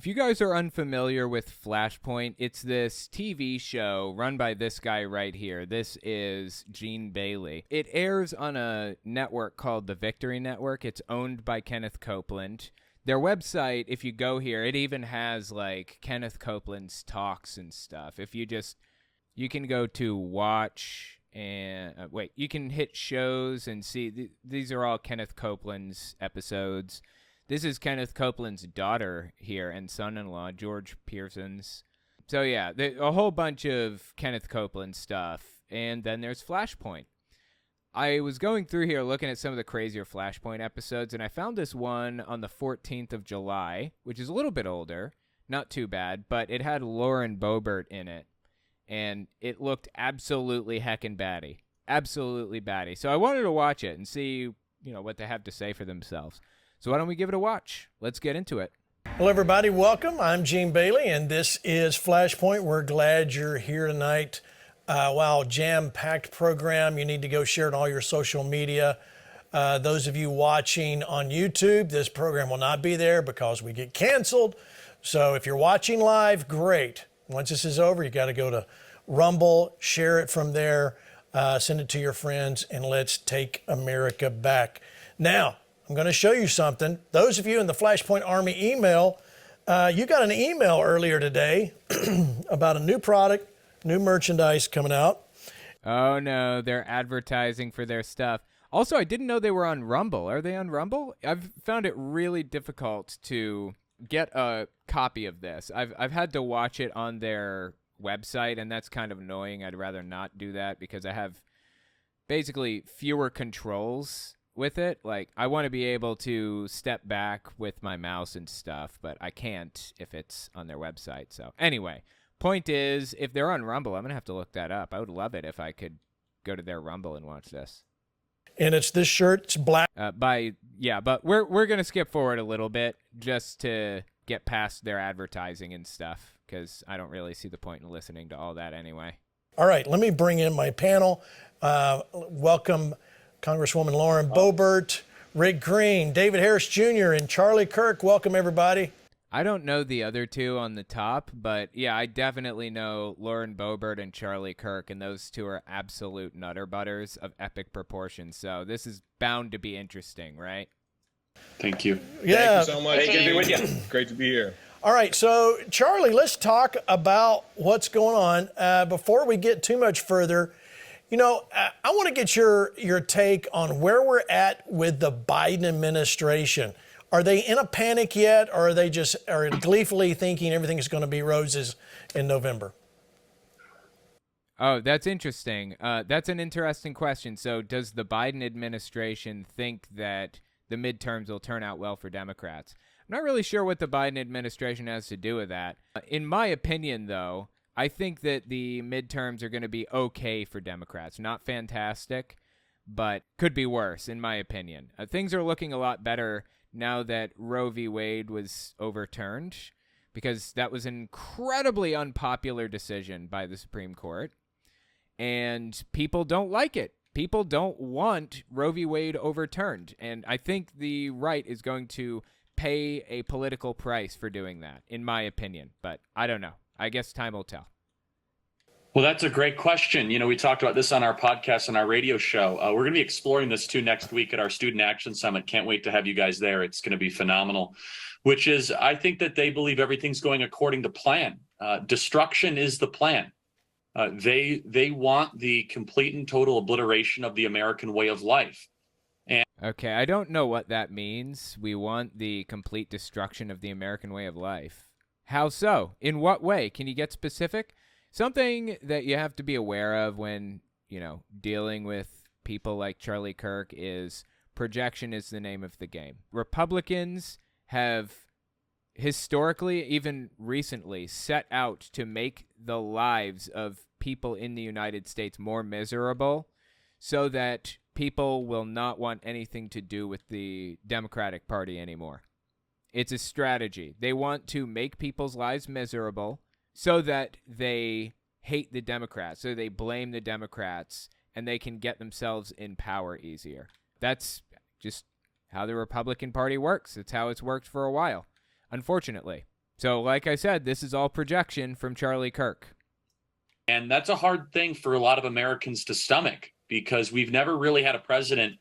If you guys are unfamiliar with Flashpoint, it's this TV show run by this guy right here. This is Gene Bailey. It airs on a network called the Victory Network. It's owned by Kenneth Copeland. Their website, if you go here, it even has like Kenneth Copeland's talks and stuff. You can go to watch and you can hit shows and see. These are all Kenneth Copeland's episodes. This is Kenneth Copeland's daughter here and son-in-law, George Pearson's. So yeah, a whole bunch of Kenneth Copeland stuff. And then there's Flashpoint. I was going through here looking at some of the crazier Flashpoint episodes, and I found this one on the 14th of July, which is a little bit older. Not too bad, but it had Lauren Boebert in it. And it looked absolutely heckin' batty. Absolutely batty. So I wanted to watch it and see, what they have to say for themselves. So why don't we give it a watch? Let's get into it. Hello, everybody. Welcome. I'm Gene Bailey, and this is Flashpoint. We're glad you're here tonight. Wow, jam-packed program. You need to go share it on all your social media. Those of you watching on YouTube, this program will not be there because we get canceled. So if you're watching live, great. Once this is over, you got to go to Rumble, share it from there, send it to your friends, and let's take America back. Now, I'm going to show you something. Those of you in the Flashpoint Army email, you got an email earlier today about a new product, new merchandise coming out. Oh, no, they're advertising for their stuff. Also, I didn't know they were on Rumble. Are they on Rumble? I've found it really difficult to get a copy of this. I've had to watch it on their website, and that's kind of annoying. I'd rather not do that because I have basically fewer controls with it. Like, I want to be able to step back with my mouse and stuff, but I can't if it's on their website. So anyway, point is, if they're on Rumble, I'm going to have to look that up. I would love it if I could go to their Rumble and watch this. And it's this shirt, it's black. But we're going to skip forward a little bit just to get past their advertising and stuff, because I don't really see the point in listening to all that anyway. All right, let me bring in my panel. Welcome Congresswoman Lauren Boebert, Rick Green, David Harris Jr., and Charlie Kirk. Welcome, everybody. I don't know the other two on the top, but yeah, I definitely know Lauren Boebert and Charlie Kirk, and those two are absolute nutter butters of epic proportions. So this is bound to be interesting, right? Thank you. Yeah. Thank you so much. Good to be with you. Great to be here. All right, so Charlie, let's talk about what's going on. Before we get too much further, I want to get your take on where we're at with the Biden administration. Are they in a panic yet, or are they just gleefully thinking everything is going to be roses in November? Oh, that's interesting. That's an interesting question. So does the Biden administration think that the midterms will turn out well for Democrats? I'm not really sure what the Biden administration has to do with that. In my opinion, though, I think that the midterms are going to be okay for Democrats. Not fantastic, but could be worse, in my opinion. Things are looking a lot better now that Roe v. Wade was overturned, because that was an incredibly unpopular decision by the Supreme Court, and people don't like it. People don't want Roe v. Wade overturned, and I think the right is going to pay a political price for doing that, in my opinion, but I don't know. I guess time will tell. Well, that's a great question. We talked about this on our podcast and our radio show. We're going to be exploring this too next week at our Student Action Summit. Can't wait to have you guys there. It's going to be phenomenal, which is, I think that they believe everything's going according to plan. Destruction is the plan. They want the complete and total obliteration of the American way of life. Okay, I don't know what that means. We want the complete destruction of the American way of life. How so? In what way? Can you get specific? Something that you have to be aware of when, dealing with people like Charlie Kirk is projection is the name of the game. Republicans have historically, even recently, set out to make the lives of people in the United States more miserable so that people will not want anything to do with the Democratic Party anymore. It's a strategy. They want to make people's lives miserable so that they hate the Democrats, so they blame the Democrats, and they can get themselves in power easier. That's just how the Republican Party works. It's how it's worked for a while, unfortunately. So, like I said, this is all projection from Charlie Kirk. And that's a hard thing for a lot of Americans to stomach because we've never really had a president.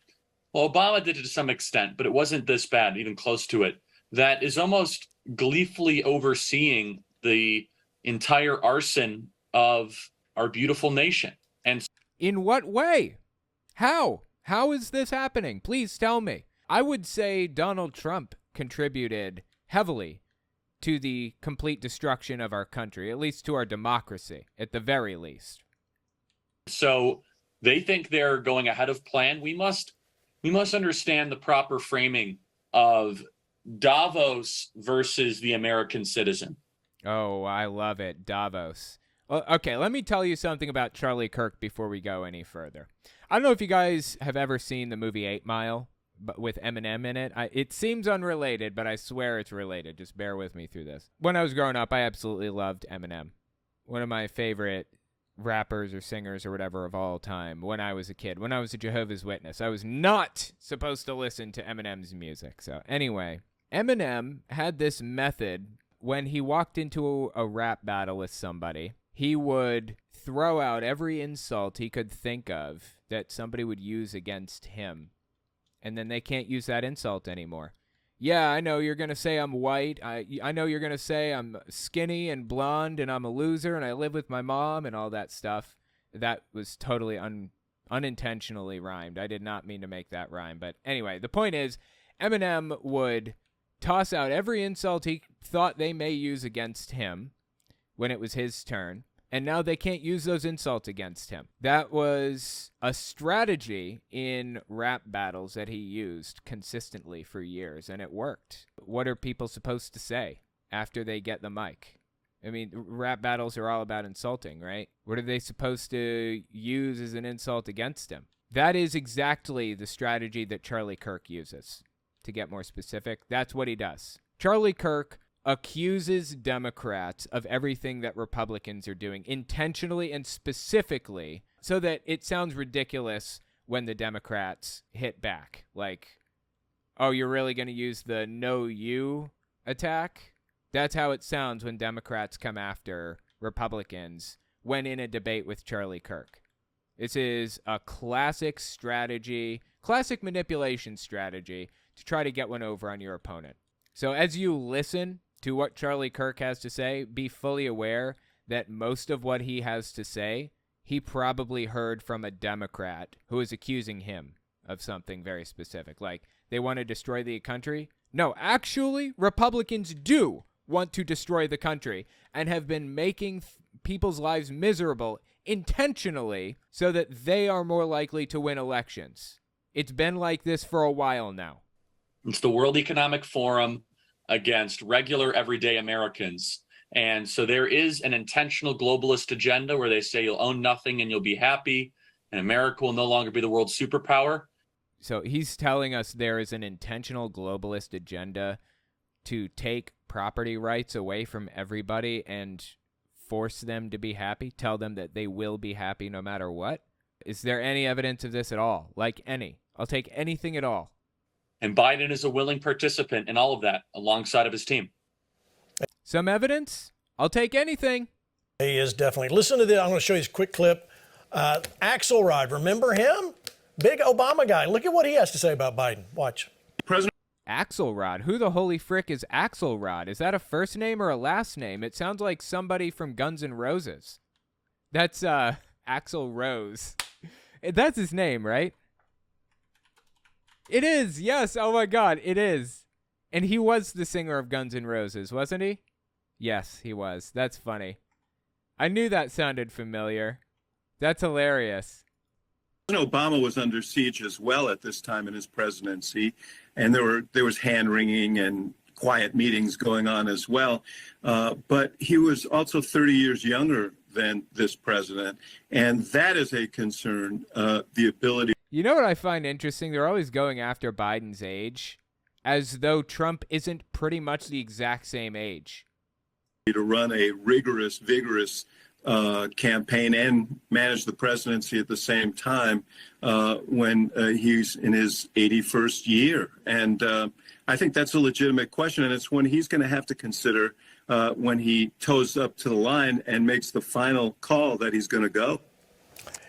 Well, Obama did it to some extent, but it wasn't this bad, even close to it, that is almost gleefully overseeing the entire arson of our beautiful nation. And in what way? How? How is this happening? Please tell me. I would say Donald Trump contributed heavily to the complete destruction of our country, at least to our democracy, at the very least. So they think they're going ahead of plan. We must understand the proper framing of Davos versus the American citizen. Oh, I love it. Davos. Well, okay, let me tell you something about Charlie Kirk before we go any further. I don't know if you guys have ever seen the movie 8 Mile, but with Eminem in it. It seems unrelated, but I swear it's related. Just bear with me through this. When I was growing up, I absolutely loved Eminem. One of my favorite rappers or singers or whatever of all time when I was a kid. When I was a Jehovah's Witness, I was not supposed to listen to Eminem's music. So anyway, Eminem had this method when he walked into a rap battle with somebody. He would throw out every insult he could think of that somebody would use against him. And then they can't use that insult anymore. Yeah, I know you're going to say I'm white. I know you're going to say I'm skinny and blonde and I'm a loser and I live with my mom and all that stuff. That was totally unintentionally rhymed. I did not mean to make that rhyme. But anyway, the point is Eminem would toss out every insult he thought they may use against him when it was his turn. And now they can't use those insults against him. That was a strategy in rap battles that he used consistently for years, and it worked. What are people supposed to say after they get the mic? I mean, rap battles are all about insulting, right? What are they supposed to use as an insult against him? That is exactly the strategy that Charlie Kirk uses. To get more specific, that's what he does. Charlie Kirk accuses Democrats of everything that Republicans are doing intentionally and specifically so that it sounds ridiculous when the Democrats hit back. Like, oh, you're really going to use the no you attack? That's how it sounds when Democrats come after Republicans when in a debate with Charlie Kirk. This is a classic strategy, classic manipulation strategy to try to get one over on your opponent. So as you listen to what Charlie Kirk has to say, be fully aware that most of what he has to say, he probably heard from a Democrat who is accusing him of something very specific. Like, they want to destroy the country? No, actually, Republicans do want to destroy the country and have been making people's lives miserable intentionally so that they are more likely to win elections. It's been like this for a while now. It's the World Economic Forum against regular everyday Americans. And so there is an intentional globalist agenda where they say you'll own nothing and you'll be happy and America will no longer be the world's superpower. So he's telling us there is an intentional globalist agenda to take property rights away from everybody and force them to be happy, tell them that they will be happy no matter what. Is there any evidence of this at all? Like any? I'll take anything at all. And Biden is a willing participant in all of that alongside of his team. Some evidence? I'll take anything. He is definitely. Listen to this. I'm going to show you this quick clip. Axelrod, remember him? Big Obama guy. Look at what he has to say about Biden. Watch. President Axelrod? Who the holy frick is Axelrod? Is that a first name or a last name? It sounds like somebody from Guns N' Roses. That's Axl Rose. That's his name, right? It is, yes. Oh my God, it is. And he was the singer of Guns N' Roses, wasn't he? Yes, he was. That's funny. I knew that sounded familiar. That's hilarious. Obama was under siege as well at this time in his presidency, and there was hand-wringing and quiet meetings going on as well. But he was also 30 years younger than this president, and that is a concern, the ability. You know what I find interesting? They're always going after Biden's age, as though Trump isn't pretty much the exact same age. To run a rigorous, vigorous campaign and manage the presidency at the same time when he's in his 81st year. And I think that's a legitimate question, and it's one he's going to have to consider when he toes up to the line and makes the final call that he's going to go.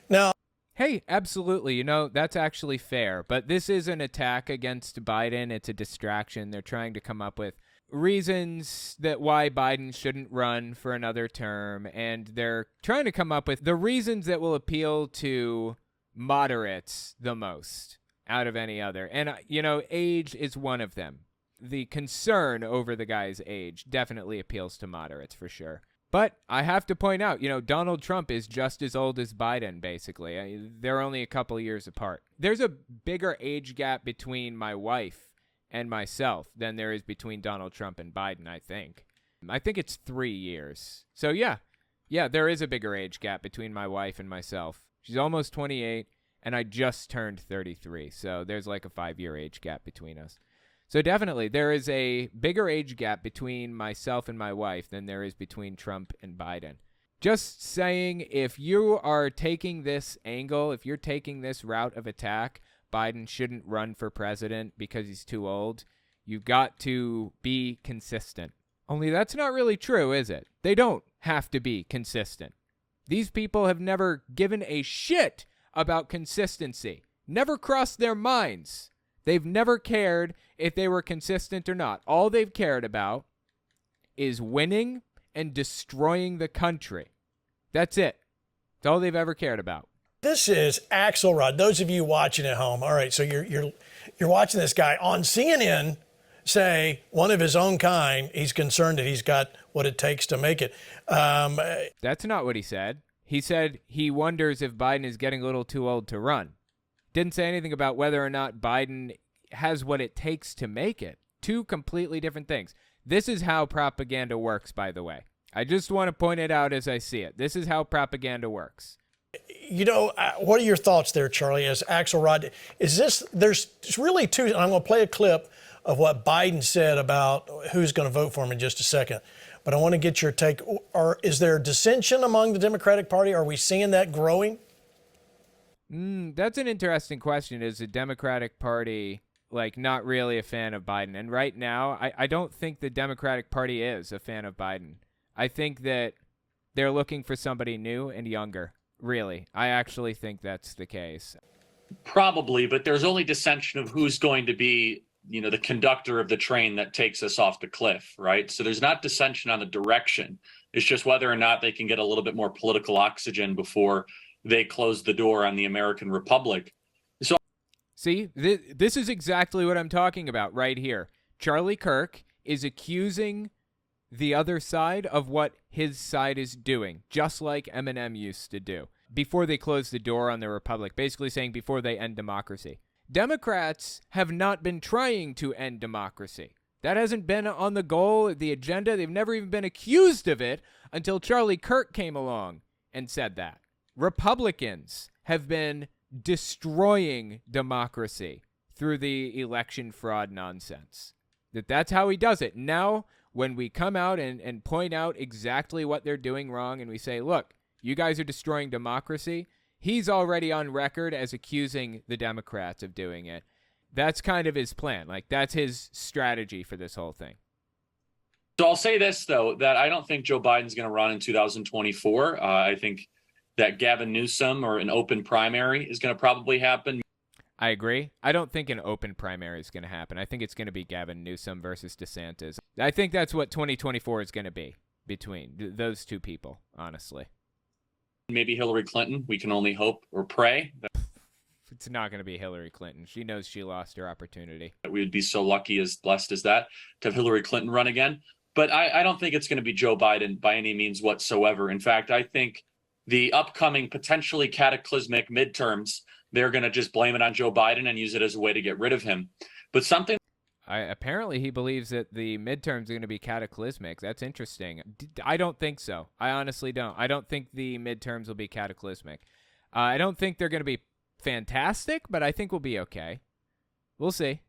Now, hey, absolutely. You know, that's actually fair. But this is an attack against Biden. It's a distraction. They're trying to come up with reasons that why Biden shouldn't run for another term. And they're trying to come up with the reasons that will appeal to moderates the most out of any other. And, you know, age is one of them. The concern over the guy's age definitely appeals to moderates for sure. But I have to point out, you know, Donald Trump is just as old as Biden, basically. They're only a couple of years apart. There's a bigger age gap between my wife and myself than there is between Donald Trump and Biden, I think. I think it's 3 years. So, yeah, there is a bigger age gap between my wife and myself. She's almost 28, and I just turned 33. So there's like a 5-year age gap between us. So definitely, there is a bigger age gap between myself and my wife than there is between Trump and Biden. Just saying, if you are taking this angle, if you're taking this route of attack, Biden shouldn't run for president because he's too old, you've got to be consistent. Only that's not really true, is it? They don't have to be consistent. These people have never given a shit about consistency. Never crossed their minds. They've never cared if they were consistent or not. All they've cared about is winning and destroying the country. That's it. That's all they've ever cared about. this is Axelrod. Those of you watching at home, all right, so you're watching this guy on CNN say, one of his own kind, he's concerned that he's got what it takes to make it. That's not what he said. He said he wonders if Biden is getting a little too old to run. Didn't say anything about whether or not Biden has what it takes to make it. Two completely different things. This is how propaganda works, by the way. I just want to point it out as I see it. This is how propaganda works. You know, what are your thoughts there, Charlie, as Axelrod? Is this, there's really two, and I'm going to play a clip of what Biden said about who's going to vote for him in just a second. But I want to get your take. Is there dissension among the Democratic Party? Are we seeing that growing? That's an interesting question. Is the Democratic Party not really a fan of Biden? And right now, I don't think the Democratic Party is a fan of Biden. I think that they're looking for somebody new and younger. Really. I actually think that's the case. Probably, but there's only dissension of who's going to be, the conductor of the train that takes us off the cliff, right? So there's not dissension on the direction. It's just whether or not they can get a little bit more political oxygen before they close the door on the American Republic. So, see, this is exactly what I'm talking about right here. Charlie Kirk is accusing the other side of what his side is doing, just like Eminem used to do before they closed the door on the Republic, basically saying before they end democracy. Democrats have not been trying to end democracy. That hasn't been on the goal, the agenda. They've never even been accused of it until Charlie Kirk came along and said that. Republicans have been destroying democracy through the election fraud nonsense. That's how he does it. Now, when we come out and point out exactly what they're doing wrong and we say, look, you guys are destroying democracy, he's already on record as accusing the Democrats of doing it. That's kind of his plan. That's his strategy for this whole thing. So I'll say this, though, that I don't think Joe Biden's going to run in 2024. I think that Gavin Newsom or an open primary is going to probably happen. I agree. I don't think an open primary is going to happen. I think it's going to be Gavin Newsom versus DeSantis. I think that's what 2024 is going to be between those two people, honestly. Maybe Hillary Clinton. We can only hope or pray. It's not going to be Hillary Clinton. She knows she lost her opportunity. We would be so lucky, as blessed as that, to have Hillary Clinton run again. But I don't think it's going to be Joe Biden by any means whatsoever. In fact, I think the upcoming potentially cataclysmic midterms, they're going to just blame it on Joe Biden and use it as a way to get rid of him. But something... apparently he believes that the midterms are going to be cataclysmic. That's interesting. I don't think so. I honestly don't. I don't think the midterms will be cataclysmic. I don't think they're going to be fantastic, but I think we'll be okay. We'll see.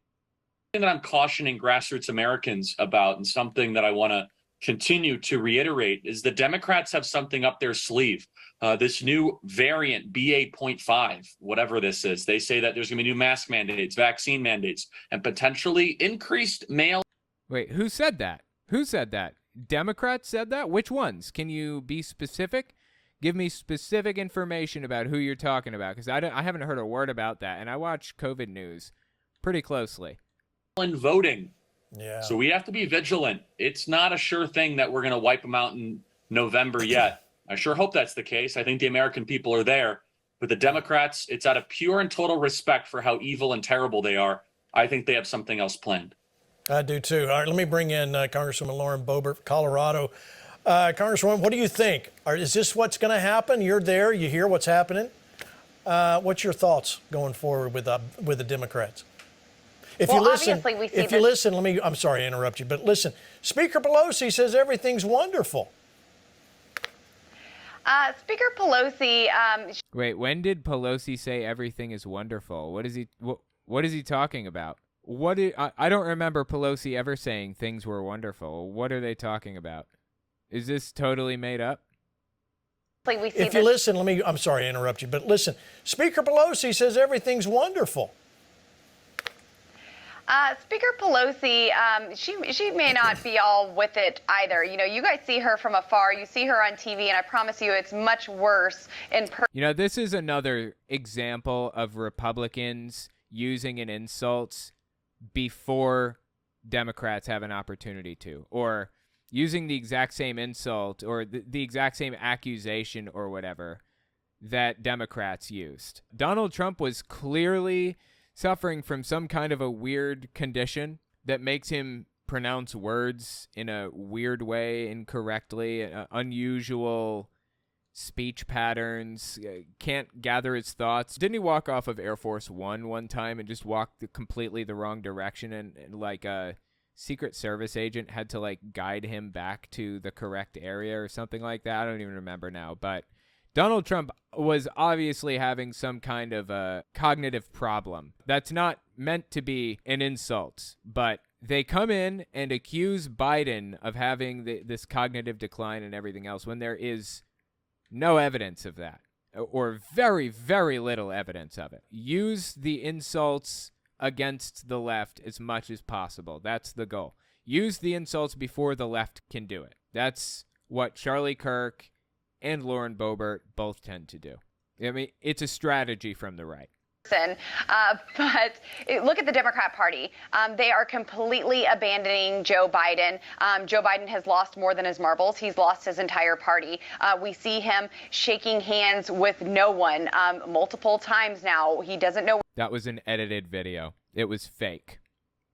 Something that I'm cautioning grassroots Americans about, and something that I want to continue to reiterate, is the Democrats have something up their sleeve. This new variant, BA.5, whatever this is, they say that there's going to be new mask mandates, vaccine mandates, and potentially increased mail. Wait, who said that? Who said that? Democrats said that? Which ones? Can you be specific? Give me specific information about who you're talking about, because I haven't heard a word about that, and I watch COVID news pretty closely. Voting. Yeah. So we have to be vigilant. It's not a sure thing that we're going to wipe them out in November yet. I sure hope that's the case. I think the American people are there. But the Democrats, it's out of pure and total respect for how evil and terrible they are. I think they have something else planned. I do too. All right, let me bring in Congresswoman Lauren Boebert, Colorado. Congresswoman, what do you think? Is this what's going to happen? You're there. You hear what's happening. What's your thoughts going forward with the Democrats? If you listen, I'm sorry to interrupt you, but listen, Speaker Pelosi says everything's wonderful. Speaker Pelosi. Wait, when did Pelosi say everything is wonderful? What is he talking about? I don't remember Pelosi ever saying things were wonderful. What are they talking about? Is this totally made up? If you listen, I'm sorry to interrupt you, but listen, Speaker Pelosi says everything's wonderful. Speaker Pelosi, she may not be all with it either. You know, you guys see her from afar. You see her on TV, and I promise you it's much worse in person. You know, this is another example of Republicans using an insult before Democrats have an opportunity to, or using the exact same insult or the exact same accusation or whatever that Democrats used. Donald Trump was clearly suffering from some kind of a weird condition that makes him pronounce words in a weird way, incorrectly, unusual speech patterns, can't gather his thoughts. Didn't he walk off of Air Force one time and just walk completely the wrong direction, and like a Secret Service agent had to like guide him back to the correct area or something like that? I don't even remember now, but Donald Trump was obviously having some kind of a cognitive problem. That's not meant to be an insult, but they come in and accuse Biden of having this cognitive decline and everything else when there is no evidence of that, or very, very little evidence of it. Use the insults against the left as much as possible. That's the goal. Use the insults before the left can do it. That's what Charlie Kirk and Lauren Boebert both tend to do. I mean, it's a strategy from the right. But look at the Democrat Party. They are completely abandoning Joe Biden. Joe Biden has lost more than his marbles. He's lost his entire party. We see him shaking hands with no one multiple times now. He doesn't know. That was an edited video. It was fake.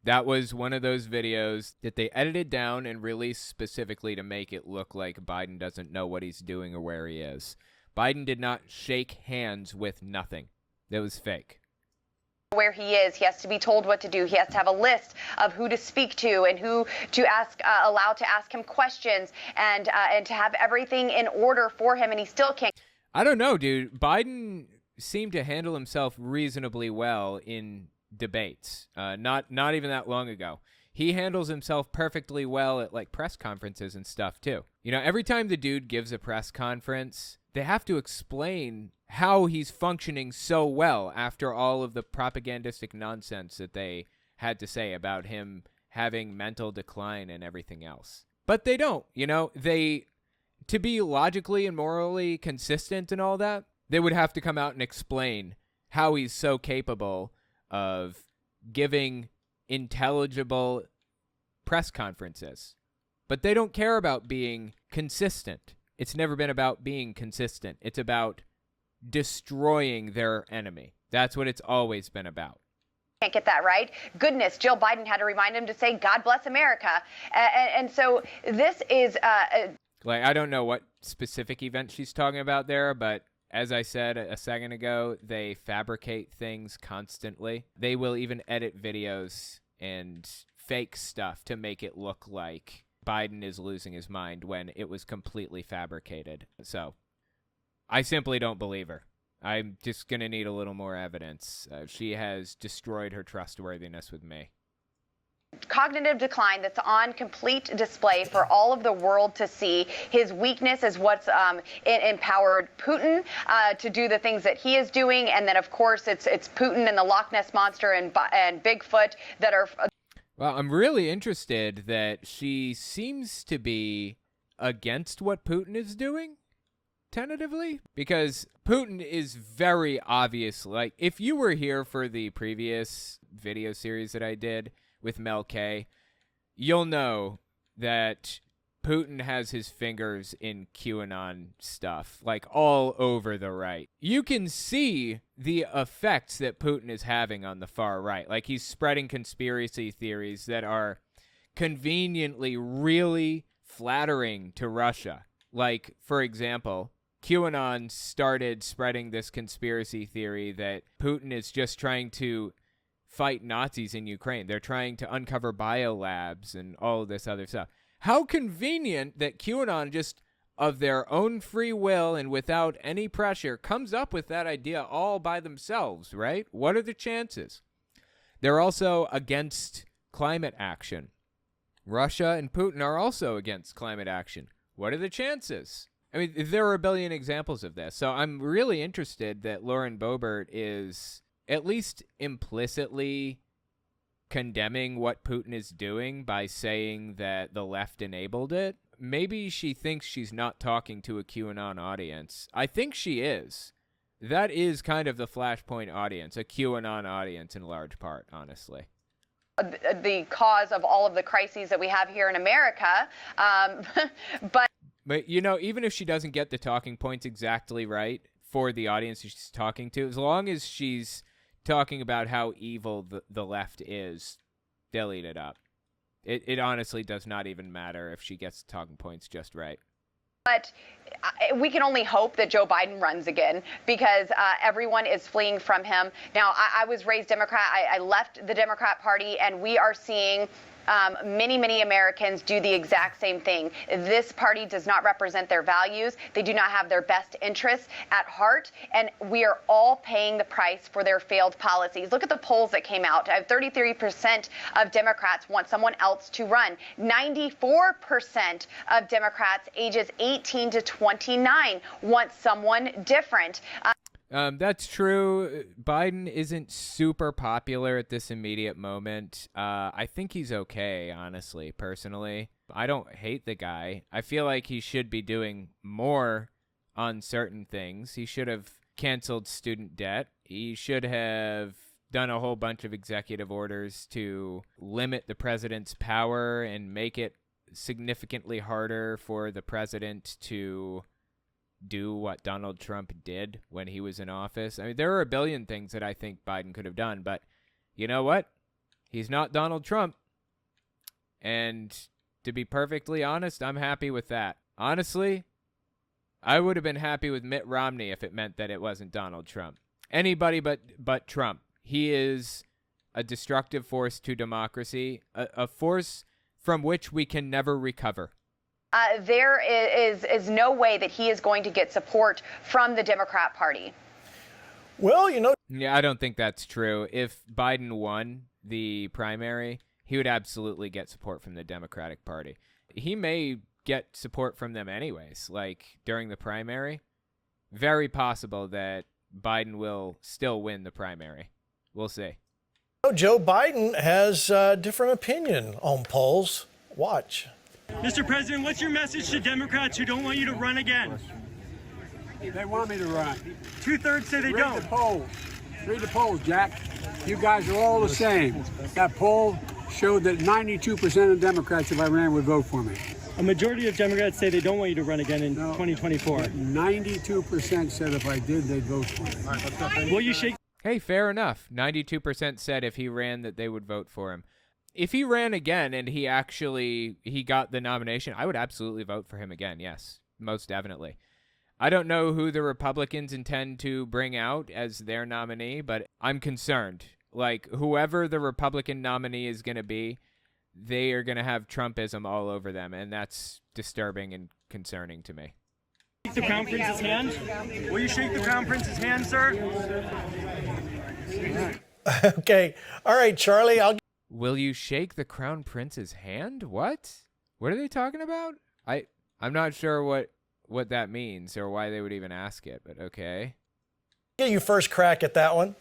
That was one of those videos that they edited down and released specifically to make it look like Biden doesn't know what he's doing or where he is. Biden did not shake hands with nothing. That was fake. Where he is, he has to be told what to do. He has to have a list of who to speak to and who to ask, allow to ask him questions, and to have everything in order for him, and he still can't. I don't know, dude. Biden seemed to handle himself reasonably well in debates. Not even that long ago. He handles himself perfectly well at like press conferences and stuff too. You know, every time the dude gives a press conference, they have to explain how he's functioning so well after all of the propagandistic nonsense that they had to say about him having mental decline and everything else. But they don't, you know, to be logically and morally consistent and all that, they would have to come out and explain how he's so capable of giving intelligible press conferences. But they don't care about being consistent. It's never been about being consistent. It's about destroying their enemy. That's what it's always been about. Can't get that right. Goodness, Jill Biden had to remind him to say, God bless America. And so this is... like, I don't know what specific event she's talking about there, but as I said a second ago, they fabricate things constantly. They will even edit videos and fake stuff to make it look like Biden is losing his mind when it was completely fabricated. So I simply don't believe her. I'm just going to need a little more evidence. She has destroyed her trustworthiness with me. Cognitive decline that's on complete display for all of the world to see. His weakness is what's empowered Putin to do the things that he is doing. And then, of course, it's Putin and the Loch Ness Monster and Bigfoot that are... Well, I'm really interested that she seems to be against what Putin is doing, tentatively, because Putin is very obvious. Like, if you were here for the previous video series that I did with Mel K, you'll know that Putin has his fingers in QAnon stuff, like all over the right. You can see the effects that Putin is having on the far right. Like, he's spreading conspiracy theories that are conveniently really flattering to Russia. Like, for example, QAnon started spreading this conspiracy theory that Putin is just trying to fight Nazis in Ukraine. They're trying to uncover biolabs and all of this other stuff. How convenient that QAnon, just of their own free will and without any pressure, comes up with that idea all by themselves, right? What are the chances? They're also against climate action. Russia and Putin are also against climate action. What are the chances? I mean, there are a billion examples of this. So I'm really interested that Lauren Boebert is at least implicitly condemning what Putin is doing by saying that the left enabled it. Maybe she thinks she's not talking to a QAnon audience. I think she is. That is kind of the Flashpoint audience, a QAnon audience in large part, honestly. The cause of all of the crises that we have here in America. But, you know, even if she doesn't get the talking points exactly right for the audience she's talking to, as long as she's talking about how evil the left is, they'll eat it up. It honestly does not even matter if she gets the talking points just right. But we can only hope that Joe Biden runs again, because everyone is fleeing from him. Now, I was raised Democrat. I left the Democrat Party, and we are seeing many Americans do the exact same thing. This party does not represent their values. They do not have their best interests at heart, and we are all paying the price for their failed policies. Look at the polls that came out. 33% of Democrats want someone else to run. 94% of Democrats ages 18 to 29 want someone different. That's true. Biden isn't super popular at this immediate moment. I think he's okay, honestly, personally. I don't hate the guy. I feel like he should be doing more on certain things. He should have canceled student debt. He should have done a whole bunch of executive orders to limit the president's power and make it significantly harder for the president to do what Donald Trump did when he was in office. I mean, there are a billion things that I think Biden could have done, but you know what? He's not Donald Trump. And to be perfectly honest, I'm happy with that. Honestly, I would have been happy with Mitt Romney if it meant that it wasn't Donald Trump. Anybody but Trump. He is a destructive force to democracy, a force from which we can never recover. There is no way that he is going to get support from the Democrat Party. Well, you know. Yeah, I don't think that's true. If Biden won the primary, he would absolutely get support from the Democratic Party. He may get support from them anyways, like during the primary. Very possible that Biden will still win the primary. We'll see. Joe Biden has a different opinion on polls. Watch. Mr. President, what's your message to Democrats who don't want you to run again? They want me to run. 2/3 say they don't. Read the polls. Read the polls, Jack. You guys are all the same. That poll showed that 92% of Democrats, if I ran, would vote for me. A majority of Democrats say they don't want you to run again in 2024. 92% said if I did, they'd vote for me. Will you shake? Hey, fair enough. 92% said if he ran that they would vote for him. If he ran again and he got the nomination, I would absolutely vote for him again. Yes, most definitely. I don't know who the Republicans intend to bring out as their nominee, but I'm concerned. Like, whoever the Republican nominee is going to be, they are going to have Trumpism all over them, and that's disturbing and concerning to me. The Crown Prince's hand? Will you shake the Crown Prince's hand, sir? Okay. All right, Charlie, Will you shake the Crown Prince's hand? What? What are they talking about? I'm not sure what that means or why they would even ask it, but okay. give you first crack at that one.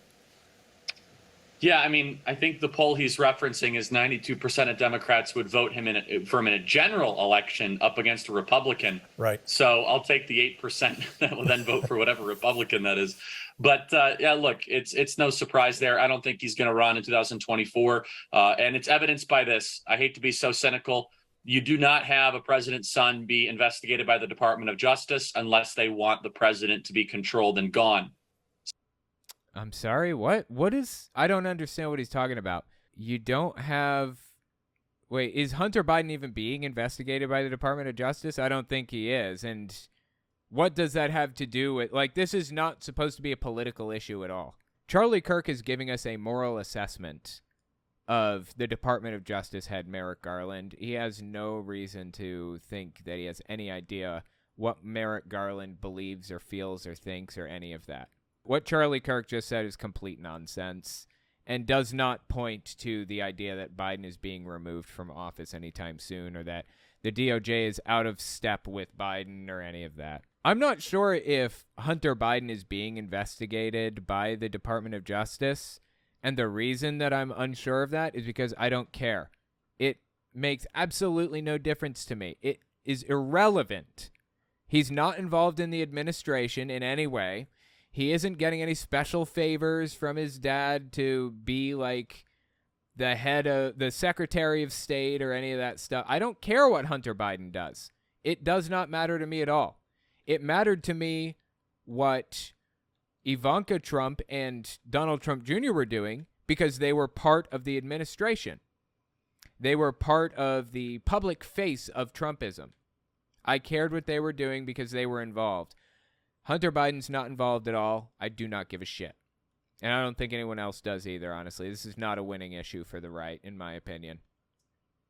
Yeah, I mean, I think the poll he's referencing is 92% of Democrats would vote him for him in a general election up against a Republican. Right. So I'll take the 8% that will then vote for whatever Republican that is. But yeah, look, it's no surprise there. I don't think he's going to run in 2024. And it's evidenced by this. I hate to be so cynical. You do not have a president's son be investigated by the Department of Justice unless they want the president to be controlled and gone. I'm sorry, what? What is... I don't understand what he's talking about. You don't have... Wait, is Hunter Biden even being investigated by the Department of Justice? I don't think he is. And what does that have to do with... Like, this is not supposed to be a political issue at all. Charlie Kirk is giving us a moral assessment of the Department of Justice head Merrick Garland. He has no reason to think that he has any idea what Merrick Garland believes or feels or thinks or any of that. What Charlie Kirk just said is complete nonsense and does not point to the idea that Biden is being removed from office anytime soon or that the DOJ is out of step with Biden or any of that. I'm not sure if Hunter Biden is being investigated by the Department of Justice, and the reason that I'm unsure of that is because I don't care. It makes absolutely no difference to me. It is irrelevant. He's not involved in the administration in any way. He isn't getting any special favors from his dad to be like the head of the Secretary of State or any of that stuff. I don't care what Hunter Biden does. It does not matter to me at all. It mattered to me what Ivanka Trump and Donald Trump Jr. were doing because they were part of the administration. They were part of the public face of Trumpism. I cared what they were doing because they were involved. Hunter Biden's not involved at all. I do not give a shit. And I don't think anyone else does either, honestly. This is not a winning issue for the right, in my opinion.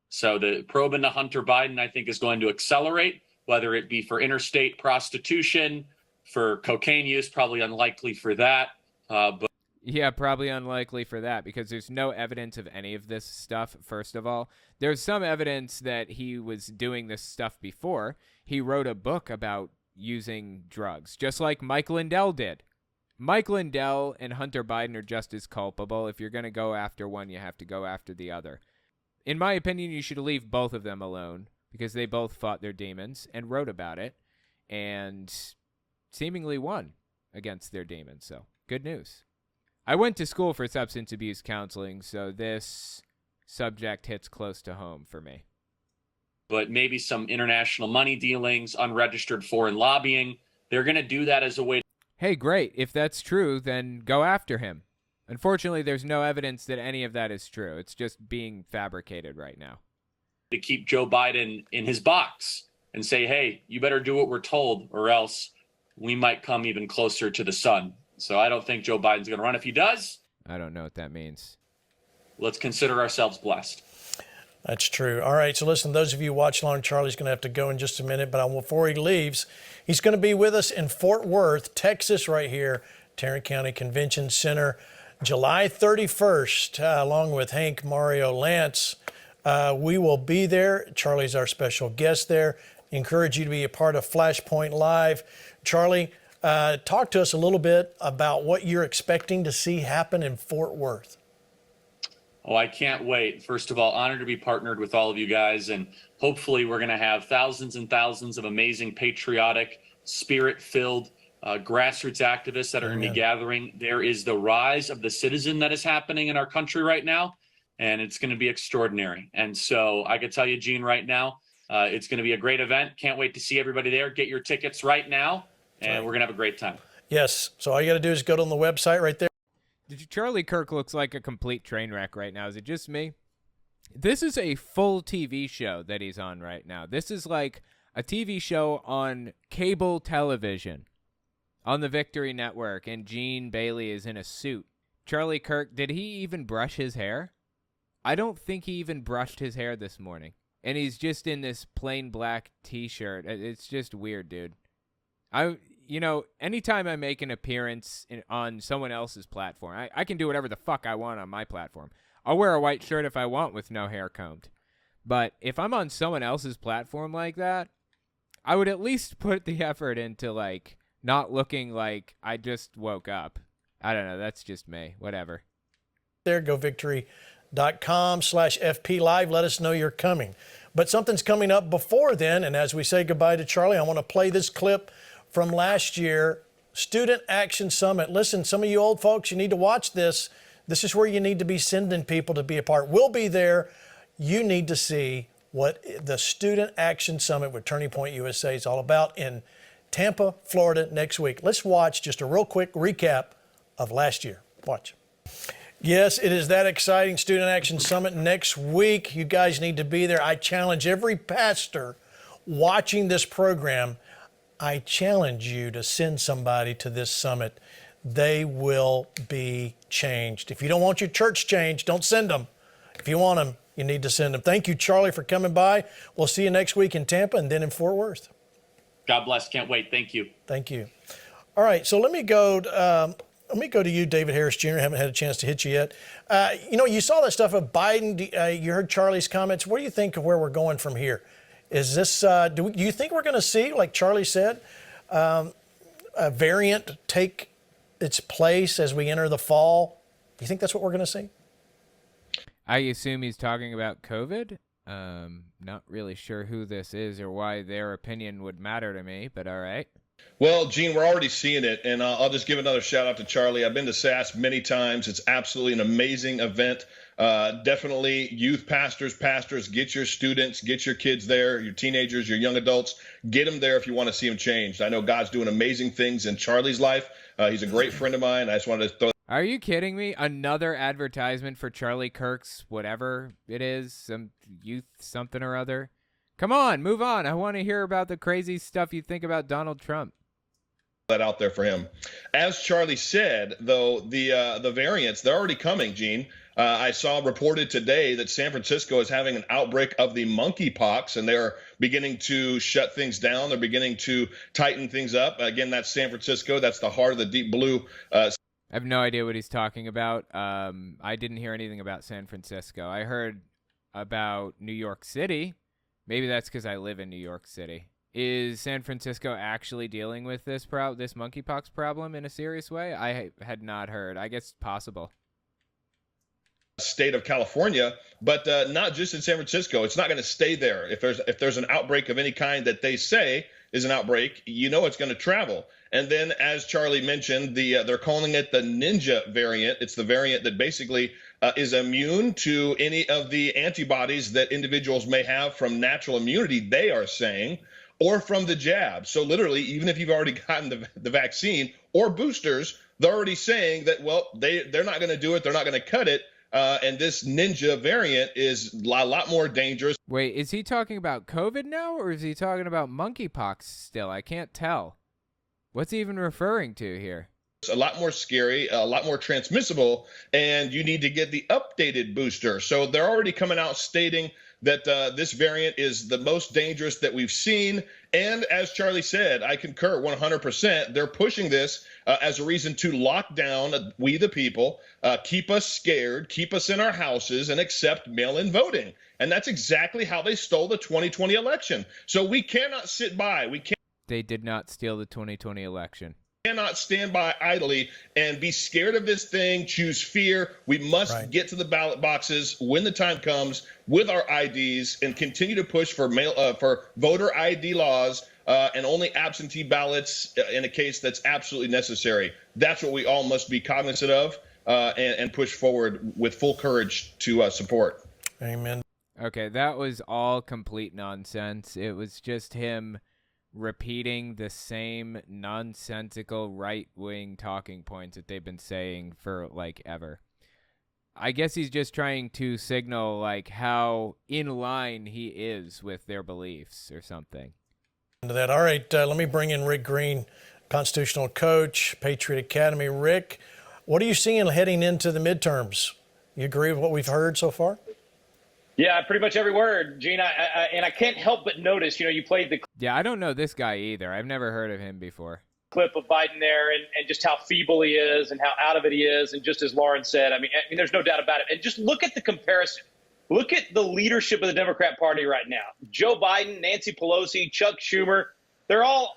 So the probe into Hunter Biden, I think, is going to accelerate, whether it be for interstate prostitution, for cocaine use, probably unlikely for that. But yeah, probably unlikely for that because there's no evidence of any of this stuff, first of all. There's some evidence that he was doing this stuff before. He wrote a book about using drugs, just like Mike Lindell did. Mike Lindell and Hunter Biden are just as culpable. If you're going to go after one, you have to go after the other. In my opinion, you should leave both of them alone because they both fought their demons and wrote about it and seemingly won against their demons. So, good news. I went to school for substance abuse counseling, so this subject hits close to home for me. But maybe some international money dealings, unregistered foreign lobbying. They're going to do that as a way. Hey, great. If that's true, then go after him. Unfortunately, there's no evidence that any of that is true. It's just being fabricated right now. To keep Joe Biden in his box and say, hey, you better do what we're told or else we might come even closer to the sun. So I don't think Joe Biden's going to run. If he does, I don't know what that means. Let's consider ourselves blessed. That's true. All right, so listen, those of you watching along, Charlie's going to have to go in just a minute, but before he leaves, he's going to be with us in Fort Worth, Texas, right here, Tarrant County Convention Center, July 31st, along with Hank, Mario, Lance. We will be there. Charlie's our special guest there. Encourage you to be a part of Flashpoint Live. Charlie, talk to us a little bit about what you're expecting to see happen in Fort Worth. Oh, I can't wait. First of all, honored to be partnered with all of you guys. And hopefully we're going to have thousands and thousands of amazing, patriotic, spirit-filled grassroots activists that are going to be gathering. There is the rise of the citizen that is happening in our country right now, and it's going to be extraordinary. And so I can tell you, Gene, right now, it's going to be a great event. Can't wait to see everybody there. Get your tickets right now, and we're going to have a great time. Yes. So all you got to do is go to the website right there. Charlie Kirk looks like a complete train wreck right now. Is it just me? This is a full TV show that he's on right now. This is like a TV show on cable television on the Victory Network, and Gene Bailey is in a suit. Charlie Kirk, did he even brush his hair? I don't think he even brushed his hair this morning. And he's just in this plain black T-shirt. It's just weird, dude. Anytime I make an appearance on someone else's platform, I can do whatever the fuck I want on my platform. I'll wear a white shirt if I want with no hair combed. But if I'm on someone else's platform like that, I would at least put the effort into, like, not looking like I just woke up. I don't know. That's just me. Whatever. there. GoVictory.com/FP Live. Let us know you're coming. But something's coming up before then, and as we say goodbye to Charlie, I want to play this clip from last year, Student Action Summit. Listen, some of you old folks, you need to watch this. This is where you need to be sending people to be a part. We'll be there. You need to see what the Student Action Summit with Turning Point USA is all about in Tampa, Florida next week. Let's watch just a real quick recap of last year. Watch. Yes, it is that exciting. Student Action Summit next week. You guys need to be there. I challenge every pastor watching this program. I challenge you to send somebody to this summit. They will be changed. If you don't want your church changed, don't send them. If you want them, you need to send them. Thank you, Charlie, for coming by. We'll see you next week in Tampa and then in Fort Worth. God bless. Can't wait. Thank you. Thank you. All right, so let me go to you, David Harris Jr. I haven't had a chance to hit you yet. You saw that stuff of Biden. You heard Charlie's comments. What do you think of where we're going from here? Is this, do you think we're going to see, like Charlie said, a variant take its place as we enter the fall? Do you think that's what we're going to see? I assume he's talking about COVID. Not really sure who this is or why their opinion would matter to me, but all right. Well, Gene, we're already seeing it, and I'll just give another shout out to Charlie. I've been to SAS many times. It's absolutely an amazing event. Definitely youth pastors, get your students, get your kids there, your teenagers, your young adults, get them there if you want to see them changed. I know God's doing amazing things in Charlie's life. He's a great friend of mine. I just wanted to throw. Are you kidding me? Another advertisement for Charlie Kirk's whatever it is, some youth something or other. Come on, move on. I want to hear about the crazy stuff you think about Donald Trump. That out there for him. As Charlie said, though, the variants, they're already coming, Gene. I saw reported today that San Francisco is having an outbreak of the monkeypox, and they're beginning to shut things down. They're beginning to tighten things up. Again, that's San Francisco. That's the heart of the deep blue. I have no idea what he's talking about. I didn't hear anything about San Francisco. I heard about New York City. Maybe that's because I live in New York City. Is San Francisco actually dealing with this monkeypox problem in a serious way? I had not heard. I guess it's possible. State of California, but not just in San Francisco. It's not going to stay there. If there's an outbreak of any kind that they say is an outbreak, it's going to travel. And then, as Charlie mentioned, they're calling it the Ninja variant. It's the variant that basically is immune to any of the antibodies that individuals may have from natural immunity, they are saying, or from the jab. So literally, even if you've already gotten the vaccine or boosters, they're already saying that, well, they're not going to do it. They're not going to cut it. And this Ninja variant is a lot more dangerous. Wait, is he talking about COVID now, or is he talking about monkeypox still? I can't tell. What's he even referring to here? It's a lot more scary, a lot more transmissible, and you need to get the updated booster. So they're already coming out stating that this variant is the most dangerous that we've seen. And as Charlie said, I concur 100%. They're pushing this as a reason to lock down we the people, keep us scared, keep us in our houses, and accept mail-in voting. And that's exactly how they stole the 2020 election. So we cannot sit by. They did not steal the 2020 election. Cannot stand by idly and be scared of this thing, choose fear. We must get to the ballot boxes when the time comes with our IDs and continue to push for voter ID laws and only absentee ballots in a case that's absolutely necessary. That's what we all must be cognizant of and push forward with full courage to support. Amen. Okay, that was all complete nonsense. It was just him repeating the same nonsensical right-wing talking points that they've been saying for ever. I guess he's just trying to signal how in line he is with their beliefs or something. All right, let me bring in Rick Green, constitutional coach, Patriot Academy. Rick, what are you seeing heading into the midterms? You agree with what we've heard so far? Yeah, pretty much every word, Gene. And I can't help but notice, you played the Yeah, I don't know this guy either. I've never heard of him before. clip of Biden there and just how feeble he is and how out of it he is. And just as Lauren said, I mean, there's no doubt about it. And just look at the comparison. Look at the leadership of the Democrat Party right now. Joe Biden, Nancy Pelosi, Chuck Schumer. They're all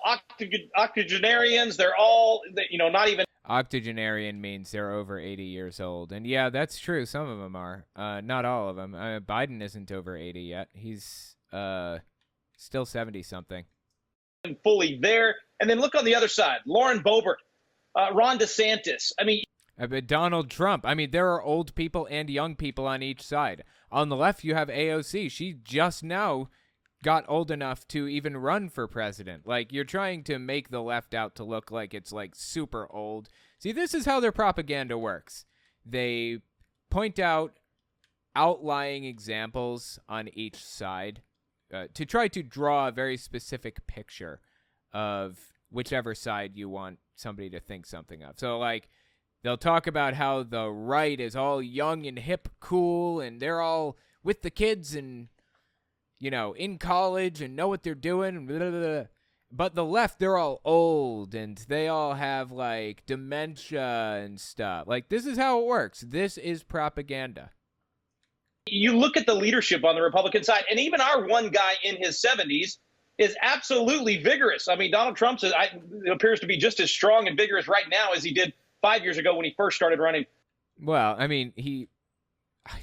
octogenarians. They're all, not even. Octogenarian means they're over 80 years old. And yeah, that's true. Some of them are. Not all of them. Biden isn't over 80 yet. He's still 70-something. Fully there. And then look on the other side. Lauren Boebert, Ron DeSantis. I mean, But Donald Trump. I mean, there are old people and young people on each side. On the left, you have AOC. She just now got old enough to even run for president. Like, you're trying to make the left out to look like it's like super old. See, this is how their propaganda works. They point out outlying examples on each side to try to draw a very specific picture of whichever side you want somebody to think something of. So, like, they'll talk about how the right is all young and hip, cool, and they're all with the kids and, you know, in college and know what they're doing. Blah, blah, blah. But the left, they're all old and they all have, like, dementia and stuff. Like, this is how it works. This is propaganda. you look at the leadership on the Republican side, and even our one guy in his 70s is absolutely vigorous. I mean, Donald Trump appears to be just as strong and vigorous right now as he did 5 years ago when he first started running. Well, I mean,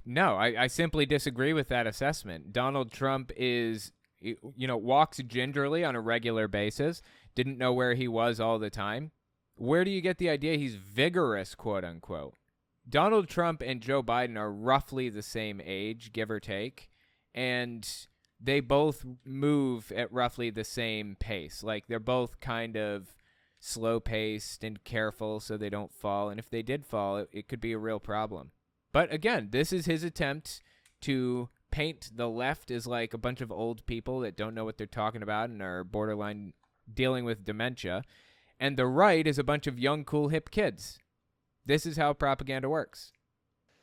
I simply disagree with that assessment. Donald Trump walks gingerly on a regular basis, didn't know where he was all the time. Where do you get the idea he's vigorous, quote unquote? Donald Trump and Joe Biden are roughly the same age, give or take, and they both move at roughly the same pace. Like, they're both kind of slow-paced and careful so they don't fall, and if they did fall, it could be a real problem. But again, this is his attempt to paint the left as like a bunch of old people that don't know what they're talking about and are borderline dealing with dementia, and the right is a bunch of young, cool, hip kids. This is how propaganda works.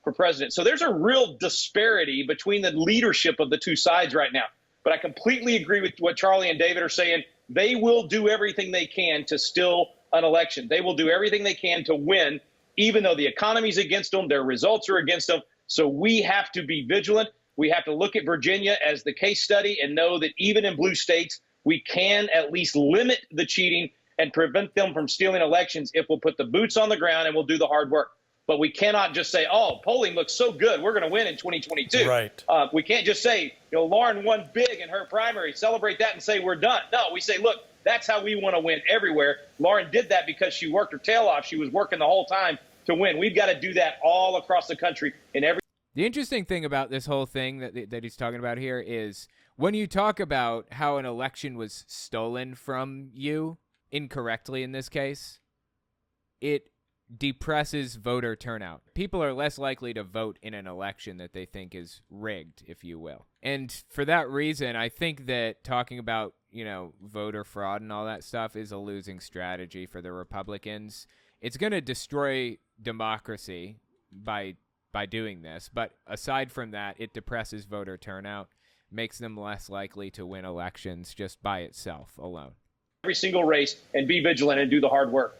For president. So there's a real disparity between the leadership of the two sides right now. But I completely agree with what Charlie and David are saying. They will do everything they can to steal an election. They will do everything they can to win, even though the economy's against them, their results are against them. So we have to be vigilant. We have to look at Virginia as the case study and know that even in blue states, we can at least limit the cheating and prevent them from stealing elections if we'll put the boots on the ground and we'll do the hard work. But we cannot just say, oh, polling looks so good, we're going to win in 2022. Right. We can't just say, Lauren won big in her primary, celebrate that and say we're done. No, we say, look, that's how we want to win everywhere. Lauren did that because she worked her tail off. She was working the whole time to win. We've got to do that all across the country in every. The interesting thing about this whole thing that he's talking about here is when you talk about how an election was stolen from you, incorrectly in this case, it depresses voter turnout. People are less likely to vote in an election that they think is rigged, if you will. And for that reason, I think that talking about, voter fraud and all that stuff is a losing strategy for the Republicans. It's going to destroy democracy by doing this. But aside from that, it depresses voter turnout, makes them less likely to win elections just by itself alone. Every single race and be vigilant and do the hard work.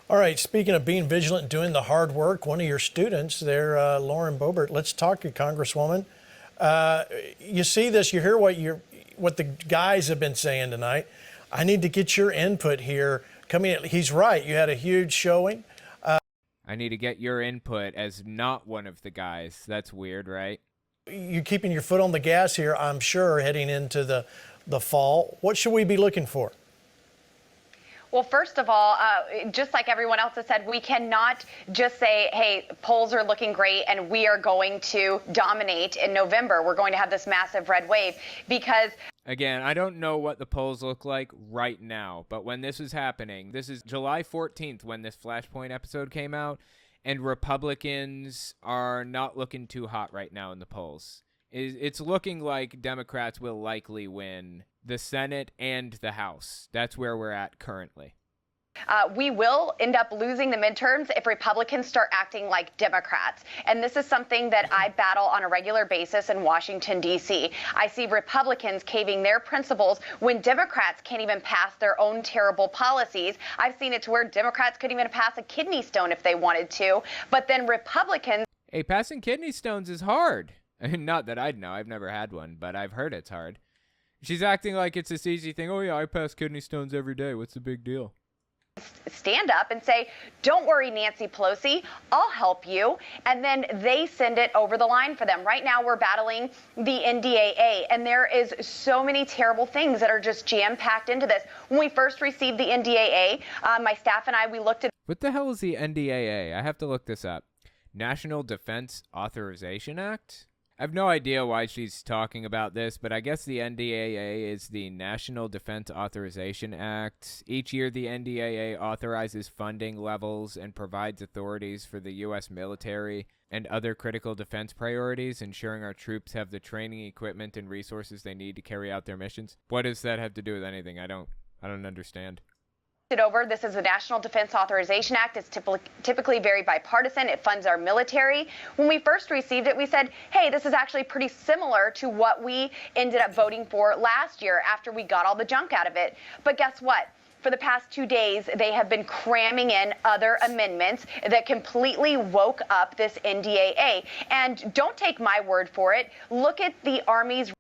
All right, speaking of being vigilant and doing the hard work, one of your students there, Lauren Boebert, let's talk to you, Congresswoman. You see this, you hear what the guys have been saying tonight. I need to get your input here. He's right, you had a huge showing. I need to get your input as not one of the guys. That's weird, right? You're keeping your foot on the gas here, I'm sure, heading into the fall. What should we be looking for? Well, first of all, just like everyone else has said, we cannot just say, hey, polls are looking great and we are going to dominate in November. We're going to have this massive red wave because... Again, I don't know what the polls look like right now, but when this is happening, this is July 14th when this Flashpoint episode came out, and Republicans are not looking too hot right now in the polls. It's looking like Democrats will likely win the Senate and the House. That's where we're at currently. We will end up losing the midterms if Republicans start acting like Democrats. And this is something that I battle on a regular basis in Washington, D.C. I see Republicans caving their principles when Democrats can't even pass their own terrible policies. I've seen it to where Democrats couldn't even pass a kidney stone if they wanted to. But then Republicans... Hey, passing kidney stones is hard. Not that I'd know. I've never had one, but I've heard it's hard. She's acting like it's this easy thing. Oh, yeah, I pass kidney stones every day. What's the big deal? stand up and say, don't worry, Nancy Pelosi, I'll help you. And then they send it over the line for them. Right now, we're battling the NDAA, and there is so many terrible things that are just jam-packed into this. When we first received the NDAA, my staff and I, we looked at. What the hell is the NDAA? I have to look this up. National Defense Authorization Act? I have no idea why she's talking about this, but I guess the NDAA is the National Defense Authorization Act. Each year, the NDAA authorizes funding levels and provides authorities for the U.S. military and other critical defense priorities, ensuring our troops have the training, equipment, and resources they need to carry out their missions. What does that have to do with anything? I don't understand. Over. This is the National Defense Authorization Act. It's typically very bipartisan. It funds our military. When we first received it, we said, hey, this is actually pretty similar to what we ended up voting for last year after we got all the junk out of it. But guess what? For the past 2 days, they have been cramming in other amendments that completely woke up this NDAA. And don't take my word for it. Look at the Army's.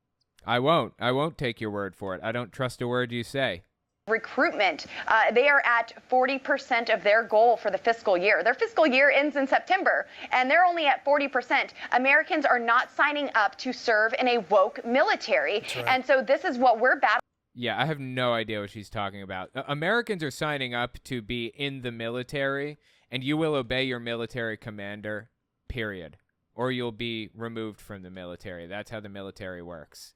I won't take your word for it. I don't trust a word you say. Recruitment. They are at 40% of their goal for the fiscal year. Their fiscal year ends in September, and they're only at 40%. Americans are not signing up to serve in a woke military. Right. And so this is what we're battling. Yeah, I have no idea what she's talking about. Americans are signing up to be in the military, and you will obey your military commander, period. Or you'll be removed from the military. That's how the military works.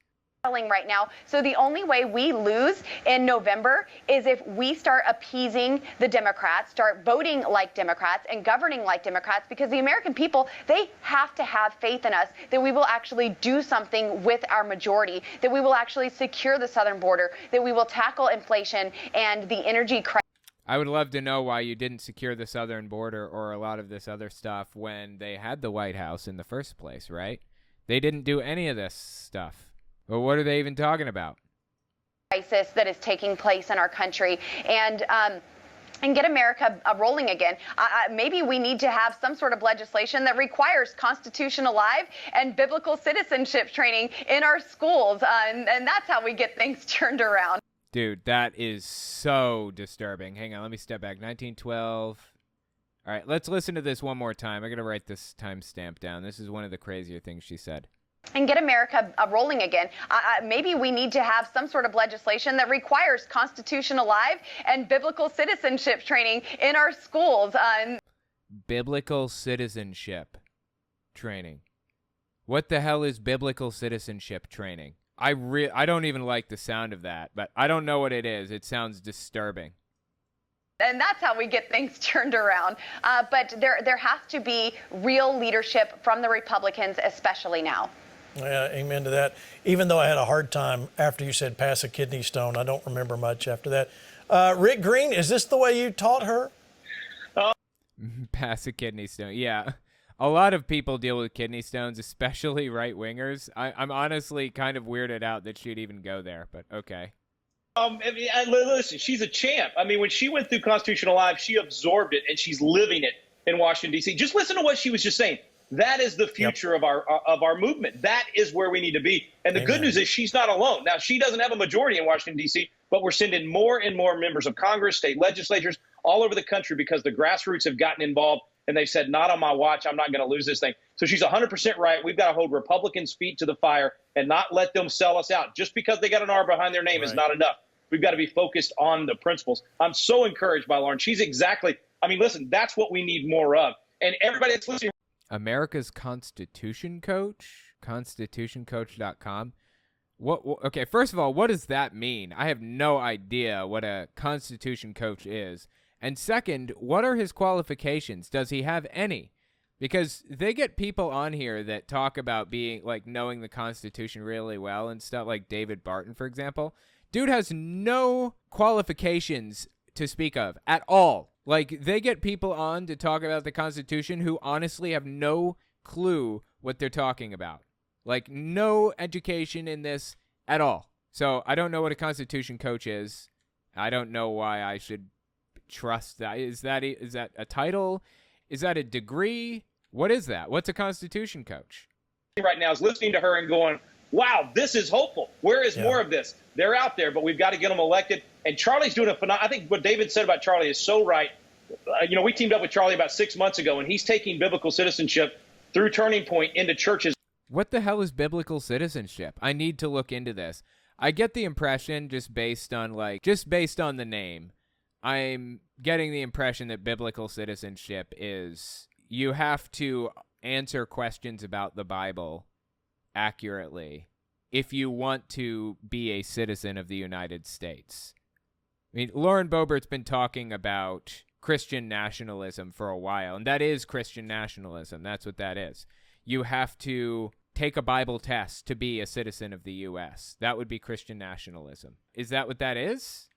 Right now. So the only way we lose in November is if we start appeasing the Democrats, start voting like Democrats and governing like Democrats, because the American people, they have to have faith in us that we will actually do something with our majority, that we will actually secure the southern border, that we will tackle inflation and the energy crisis. I would love to know why you didn't secure the southern border or a lot of this other stuff when they had the White House in the first place, right? They didn't do any of this stuff. Well, what are they even talking about? Crisis that is taking place in our country, and get America rolling again. Maybe we need to have some sort of legislation that requires Constitution Alive and biblical citizenship training in our schools, and that's how we get things turned around. Dude, that is so disturbing. Hang on, let me step back. 1912. All right, let's listen to this one more time. I'm going to write this timestamp down. This is one of the crazier things she said. And get America rolling again. Maybe we need to have some sort of legislation that requires Constitution Alive and biblical citizenship training in our schools. Biblical citizenship training. What the hell is biblical citizenship training? I don't even like the sound of that, but I don't know what it is. It sounds disturbing. And that's how we get things turned around. But there has to be real leadership from the Republicans, especially now. Yeah, amen to that. Even though I had a hard time after you said pass a kidney stone, I don't remember much after that. Rick Green, is this the way you taught her? Pass a kidney stone. Yeah. A lot of people deal with kidney stones, especially right-wingers. I'm honestly kind of weirded out that she'd even go there, but okay. Listen, she's a champ. I mean, when she went through Constitutional Live, she absorbed it, and she's living it in Washington, D.C. Just listen to what she was just saying. That is the future of our movement. That is where we need to be. And the good news is she's not alone. Now, she doesn't have a majority in Washington, D.C., but we're sending more and more members of Congress, state legislatures, all over the country because the grassroots have gotten involved, and they've said, not on my watch, I'm not going to lose this thing. So she's 100% right. We've got to hold Republicans' feet to the fire and not let them sell us out. Just because they got an R behind their name is not enough. We've got to be focused on the principles. I'm so encouraged by Lauren. She's exactly, I mean, listen, that's what we need more of. And everybody that's listening. America's Constitution Coach, constitutioncoach.com. Okay, first of all, what does that mean? I have no idea what a Constitution Coach is. And second, what are his qualifications? Does he have any? Because they get people on here that talk about being, like, knowing the Constitution really well and stuff, like David Barton, for example. Dude has no qualifications to speak of at all. Like, they get people on to talk about the Constitution who honestly have no clue what they're talking about. Like, no education in this at all. So I don't know what a Constitution Coach is. I don't know why I should trust that. Is that a title? Is that a degree? What is that? What's a Constitution Coach? Right now is listening to her and going, wow, this is hopeful. Where is more of this? They're out there, but we've got to get them elected. And Charlie's doing a phenomenal. I think what David said about Charlie is so right. We teamed up with Charlie about 6 months ago, and he's taking biblical citizenship through Turning Point into churches. What the hell is biblical citizenship? I need to look into this. I get the impression just based on the name, I'm getting the impression that biblical citizenship is you have to answer questions about the Bible accurately if you want to be a citizen of the United States. I mean, Lauren Boebert's been talking about Christian nationalism for a while, and that is Christian nationalism. That's what that is. You have to take a Bible test to be a citizen of the U.S. That would be Christian nationalism. Is that what that is?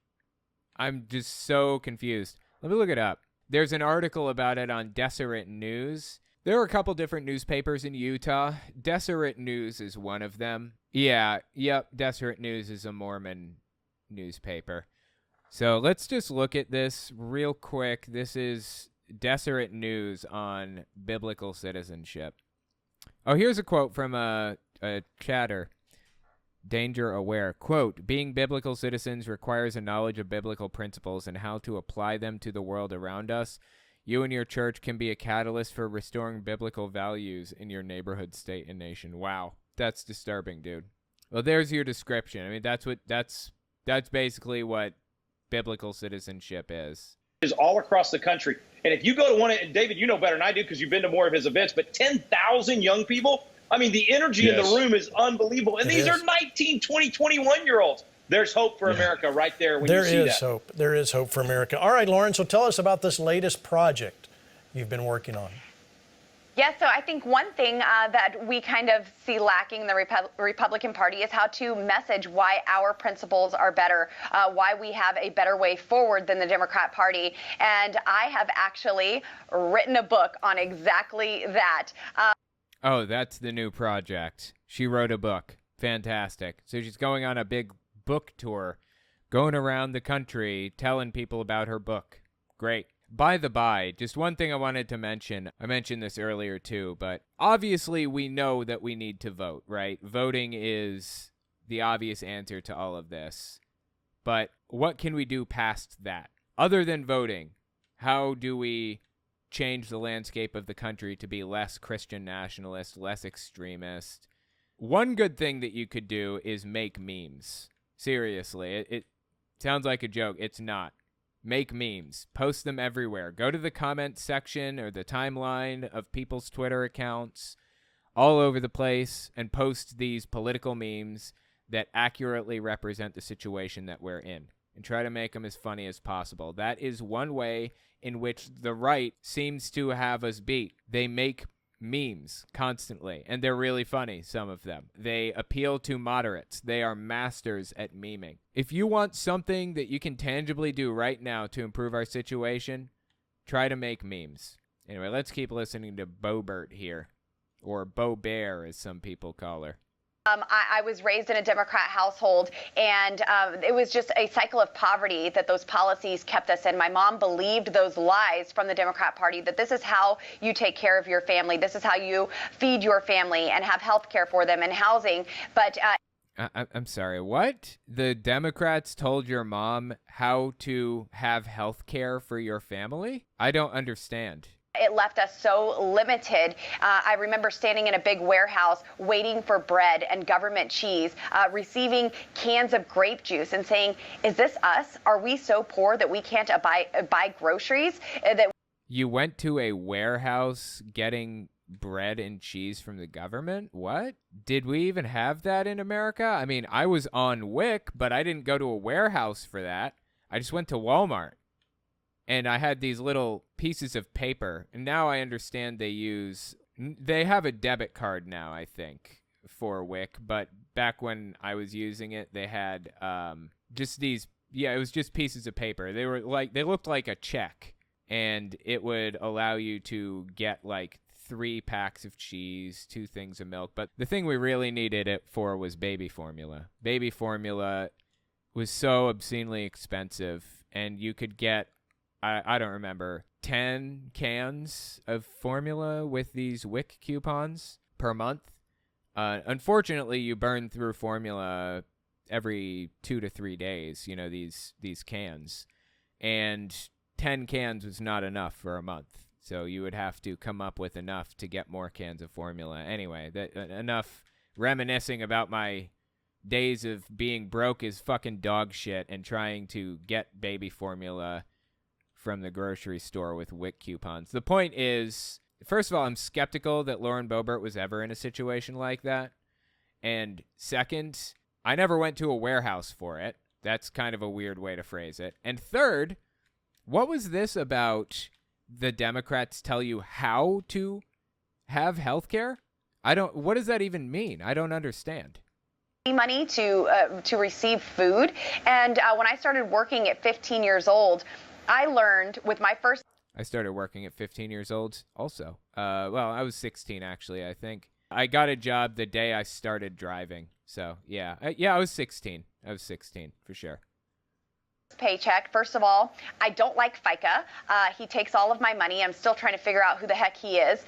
I'm just so confused. Let me look it up. There's an article about it on Deseret News. There are a couple different newspapers in Utah. Deseret News is one of them. Deseret News is a Mormon newspaper. So let's just look at this real quick. This is Deseret News on biblical citizenship. Oh, here's a quote from a chatter. Danger aware. Quote, being biblical citizens requires a knowledge of biblical principles and how to apply them to the world around us. You and your church can be a catalyst for restoring biblical values in your neighborhood, state, and nation. Wow. That's disturbing, dude. Well, there's your description. I mean, that's basically what biblical citizenship is all across the country. And if you go to one, and David, you know better than I do because you've been to more of his events, but 10,000 young people, I mean, the energy in the room is unbelievable. And these are 19, 20, 21-year-olds. There's hope for America right there when you see that. There is hope. There is hope for America. All right, Lauren, so tell us about this latest project you've been working on. Yes, so I think one thing that we kind of see lacking in the Republican Party is how to message why our principles are better, why we have a better way forward than the Democrat Party. And I have actually written a book on exactly that. Oh, that's the new project. She wrote a book. Fantastic. So she's going on a big book tour, going around the country, telling people about her book. Great. By the by, just one thing I wanted to mention. I mentioned this earlier too, but obviously we know that we need to vote, right? Voting is the obvious answer to all of this. But what can we do past that? Other than voting, how do we change the landscape of the country to be less Christian nationalist, less extremist? One good thing that you could do is make memes. Seriously, it sounds like a joke. It's not. Make memes. Post them everywhere. Go to the comment section or the timeline of people's Twitter accounts all over the place and post these political memes that accurately represent the situation that we're in and try to make them as funny as possible. That is one way in which the right seems to have us beat. They make memes constantly, and they're really funny, some of them. They appeal to moderates. They are masters at memeing. If you want something that you can tangibly do right now to improve our situation, try to make memes. Anyway, let's keep listening to Boebert here, or Boebert as some people call her. I was raised in a Democrat household, and it was just a cycle of poverty that those policies kept us in. My mom believed those lies from the Democrat Party, that this is how you take care of your family. This is how you feed your family and have health care for them and housing. But I'm sorry, what? The Democrats told your mom how to have health care for your family? I don't understand. It left us so limited. I remember standing in a big warehouse waiting for bread and government cheese, receiving cans of grape juice and saying, is this us? Are we so poor that we can't buy groceries? You went to a warehouse getting bread and cheese from the government? What? Did we even have that in America? I mean, I was on WIC, but I didn't go to a warehouse for that. I just went to Walmart. And I had these little pieces of paper. And now I understand they have a debit card now, I think, for WIC. But back when I was using it, they had just these, it was just pieces of paper. They looked like a check. And it would allow you to get like 3 packs of cheese, 2 things of milk. But the thing we really needed it for was baby formula. Baby formula was so obscenely expensive. And you could get, I don't remember, 10 cans of formula with these WIC coupons per month. Unfortunately, you burn through formula every 2 to 3 days, these cans. And 10 cans was not enough for a month. So you would have to come up with enough to get more cans of formula. Anyway, enough reminiscing about my days of being broke as fucking dog shit and trying to get baby formula from the grocery store with WIC coupons. The point is, first of all, I'm skeptical that Lauren Boebert was ever in a situation like that. And second, I never went to a warehouse for it. That's kind of a weird way to phrase it. And third, what was this about the Democrats tell you how to have health care? What does that even mean? I don't understand. Money to receive food. And when I started working at 15 years old, I learned with my first... I started working at 15 years old also. Well, I was 16, actually, I think. I got a job the day I started driving. So, yeah. I was 16. I was 16, for sure. Paycheck. First of all, I don't like FICA. He takes all of my money. I'm still trying to figure out who the heck he is.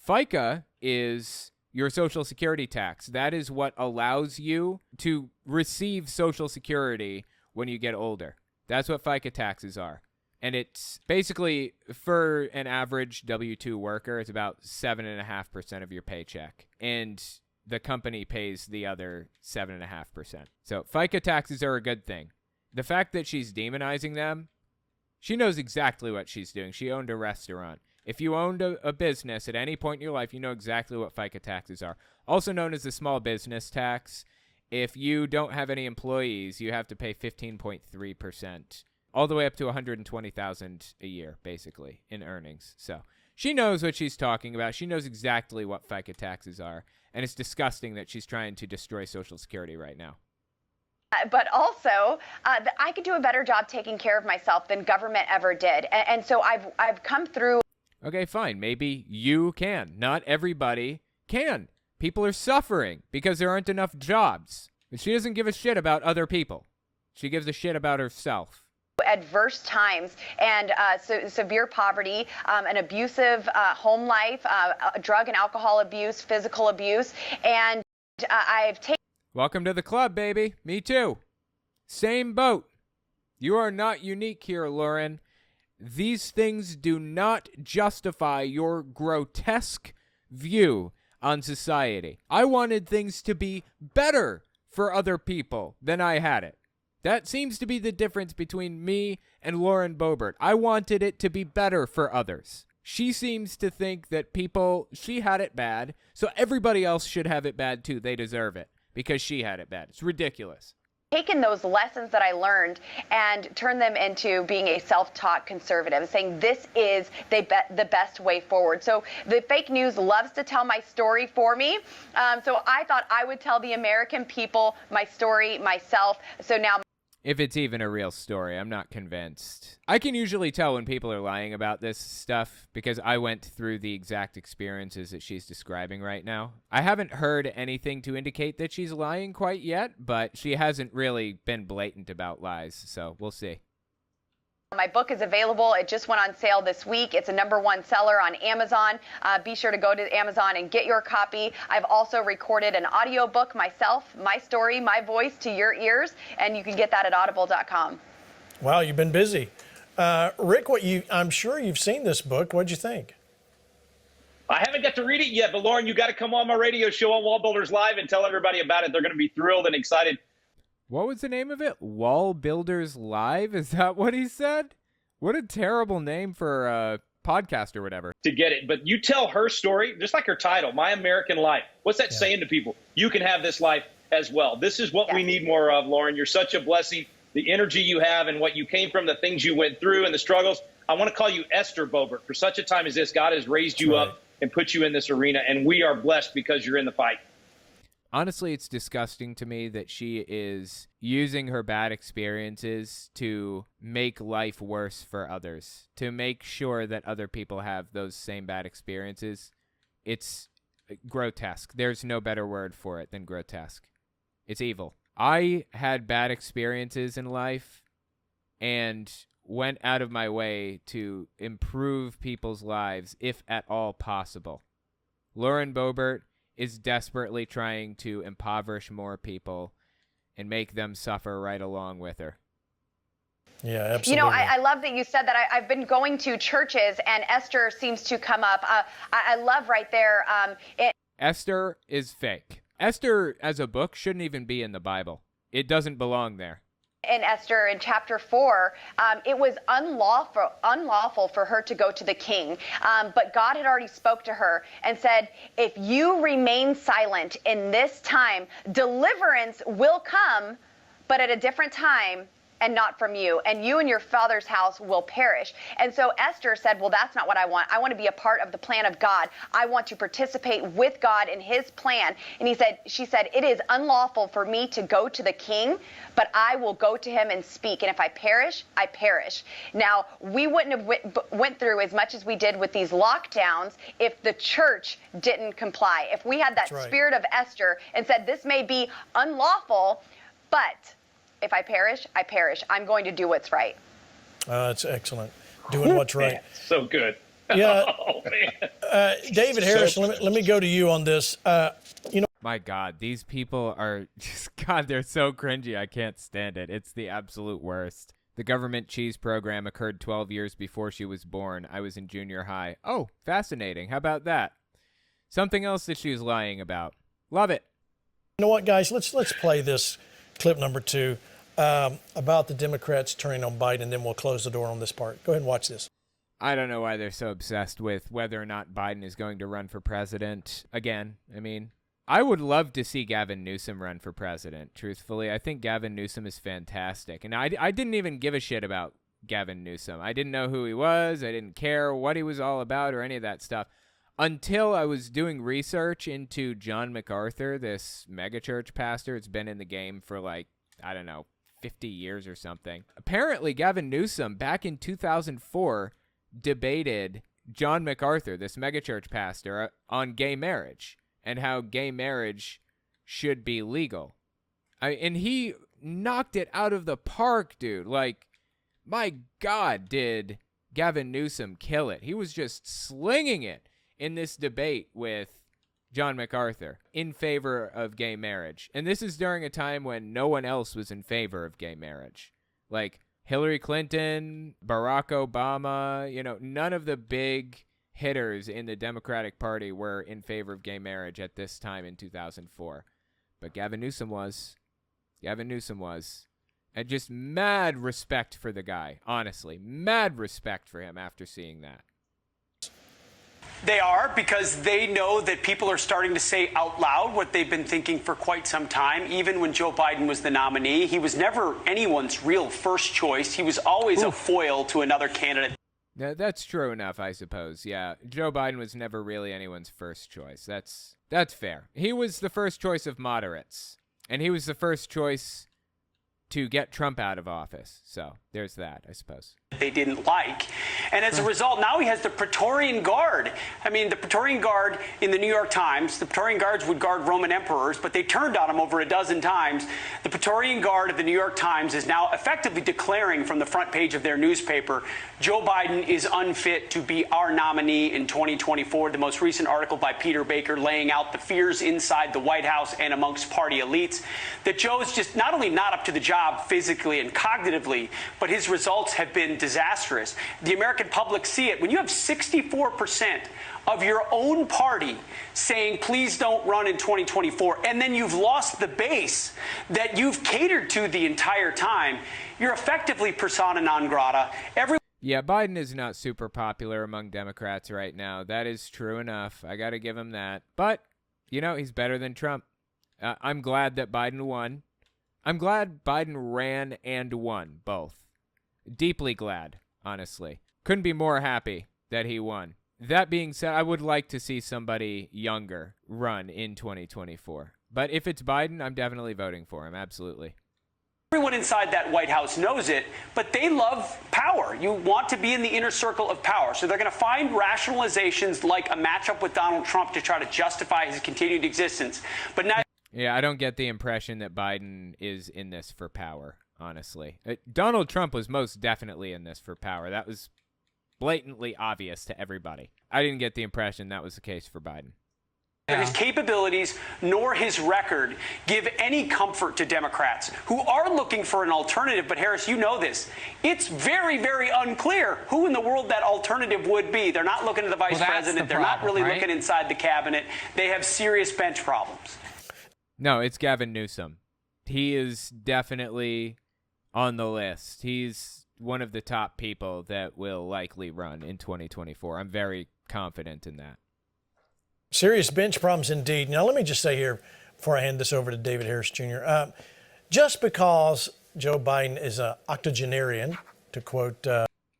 FICA is your Social Security tax. That is what allows you to receive Social Security when you get older. That's what FICA taxes are. And it's basically, for an average W-2 worker, it's about 7.5% of your paycheck. And the company pays the other 7.5%. So FICA taxes are a good thing. The fact that she's demonizing them, she knows exactly what she's doing. She owned a restaurant. If you owned a business at any point in your life, you know exactly what FICA taxes are. Also known as the small business tax. If you don't have any employees, you have to pay 15.3%, all the way up to $120,000 a year, basically, in earnings. So she knows what she's talking about. She knows exactly what FICA taxes are, and it's disgusting that she's trying to destroy Social Security right now. But also, I could do a better job taking care of myself than government ever did. And so I've come through. Okay, fine. Maybe you can. Not everybody can. People are suffering because there aren't enough jobs. And she doesn't give a shit about other people. She gives a shit about herself. Adverse times and severe poverty, an abusive home life, drug and alcohol abuse, physical abuse. And I've taken. Welcome to the club, baby. Me too. Same boat. You are not unique here, Lauren. These things do not justify your grotesque view on society. I wanted things to be better for other people than I had it. That seems to be the difference between me and Lauren Boebert. I wanted it to be better for others. She seems to think that she had it bad, so everybody else should have it bad too. They deserve it because she had it bad. It's ridiculous. Taken those lessons that I learned and turned them into being a self-taught conservative, saying this is the best way forward. So the fake news loves to tell my story for me. So I thought I would tell the American people my story myself. So now, if it's even a real story, I'm not convinced. I can usually tell when people are lying about this stuff because I went through the exact experiences that she's describing right now. I haven't heard anything to indicate that she's lying quite yet, but she hasn't really been blatant about lies, so we'll see. my book is available. It just went on sale this week. It's a #1 seller on Amazon. Be sure to go to Amazon and get your copy. I've also recorded an audiobook myself, my story, my voice to your ears, and you can get that at audible.com. Wow, you've been busy. Rick, I'm sure you've seen this book. What'd you think? I haven't got to read it yet, but Lauren, you got to come on my radio show on Wall Builders Live and tell everybody about it. They're going to be thrilled and excited. What was the name of it? Wall Builders Live? Is that what he said? What a terrible name for a podcast or whatever. To get it. But you tell her story, just like her title, My American Life. What's that saying to people? You can have this life as well. This is what we need more of, Lauren. You're such a blessing. The energy you have and what you came from, the things you went through and the struggles. I want to call you Esther Boebert. For such a time as this, God has raised you up and put you in this arena, and we are blessed because you're in the fight. Honestly, it's disgusting to me that she is using her bad experiences to make life worse for others, to make sure that other people have those same bad experiences. It's grotesque. There's no better word for it than grotesque. It's evil. I had bad experiences in life and went out of my way to improve people's lives, if at all possible. Lauren Boebert is desperately trying to impoverish more people and make them suffer right along with her. Yeah, absolutely. You know, I love that you said that. I've been going to churches, and Esther seems to come up. I love right there. Esther is fake. Esther, as a book, shouldn't even be in the Bible. It doesn't belong there. In Esther, in chapter 4, it was unlawful for her to go to the king. But God had already spoke to her and said, if you remain silent in this time, deliverance will come, but at a different time and not from you. And you and your father's house will perish. And so Esther said, well, that's not what I want. I want to be a part of the plan of God. I want to participate with God in his plan. And she said, it is unlawful for me to go to the king, but I will go to him and speak. And if I perish, I perish. Now, we wouldn't have went through as much as we did with these lockdowns if the church didn't comply. If we had that spirit of Esther and said, this may be unlawful, but if I perish, I perish. I'm going to do what's right. That's excellent. Doing what's right. Man, so good. Yeah. Oh, man. David Harris, let me go to you on this. My God, these people are just, God, they're so cringy. I can't stand it. It's the absolute worst. The government cheese program occurred 12 years before she was born. I was in junior high. Oh, fascinating. How about that? Something else that she was lying about. Love it. You know what, guys? Let's play this clip number 2 about the Democrats turning on Biden, then we'll close the door on this part. Go ahead and watch this. I don't know why they're so obsessed with whether or not Biden is going to run for president again. I mean, I would love to see Gavin Newsom run for president, truthfully. I think Gavin Newsom is fantastic. And I didn't even give a shit about Gavin Newsom. I didn't know who he was. I didn't care what he was all about or any of that stuff until I was doing research into John MacArthur, this megachurch pastor. It's been in the game for like, I don't know, 50 years or something. Apparently, Gavin Newsom, back in 2004, debated John MacArthur, this megachurch pastor, on gay marriage and how gay marriage should be legal. And he knocked it out of the park, dude. Like, my God, did Gavin Newsom kill it. He was just slinging it in this debate with John MacArthur in favor of gay marriage. And this is during a time when no one else was in favor of gay marriage. Like Hillary Clinton, Barack Obama, none of the big hitters in the Democratic Party were in favor of gay marriage at this time in 2004. But Gavin Newsom was. And just mad respect for the guy, honestly. Mad respect for him after seeing that. They are, because they know that people are starting to say out loud what they've been thinking for quite some time. Even when Joe Biden was the nominee, he was never anyone's real first choice. He was always a foil to another candidate. Yeah, that's true enough, I suppose. Yeah, Joe Biden was never really anyone's first choice. That's fair. He was the first choice of moderates, and he was the first choice to get Trump out of office. So there's that, I suppose. They didn't like. And as a result, now he has the Praetorian Guard. I mean, the Praetorian Guard in the New York Times, the Praetorian Guards would guard Roman emperors, but they turned on him over a dozen times. The Praetorian Guard of the New York Times is now effectively declaring from the front page of their newspaper, Joe Biden is unfit to be our nominee in 2024. The most recent article by Peter Baker laying out the fears inside the White House and amongst party elites that Joe's just not only not up to the job physically and cognitively, but his results have been disastrous. The American public see it. When you have 64% of your own party saying, please don't run in 2024, and then you've lost the base that you've catered to the entire time, you're effectively persona non grata. Yeah, Biden is not super popular among Democrats right now. That is true enough. I got to give him that. But, he's better than Trump. I'm glad that Biden won. I'm glad Biden ran and won, both. Deeply glad, honestly. Couldn't be more happy that he won. That being said, I would like to see somebody younger run in 2024. But if it's Biden, I'm definitely voting for him, absolutely. Everyone inside that White House knows it, but they love power. You want to be in the inner circle of power. So they're going to find rationalizations like a matchup with Donald Trump to try to justify his continued existence. But now... Yeah, I don't get the impression that Biden is in this for power, honestly. Donald Trump was most definitely in this for power. That was blatantly obvious to everybody. I didn't get the impression that was the case for Biden. His capabilities nor his record give any comfort to Democrats who are looking for an alternative. But Harris, you know this. It's very, very unclear who in the world that alternative would be. They're not looking at the vice president. They're not really looking inside the cabinet. They have serious bench problems. No, it's Gavin Newsom. He is definitely on the list. He's one of the top people that will likely run in 2024. I'm very confident in that. Serious bench problems indeed. Now, let me just say here, before I hand this over to David Harris Jr., just because Joe Biden is an octogenarian, to quote...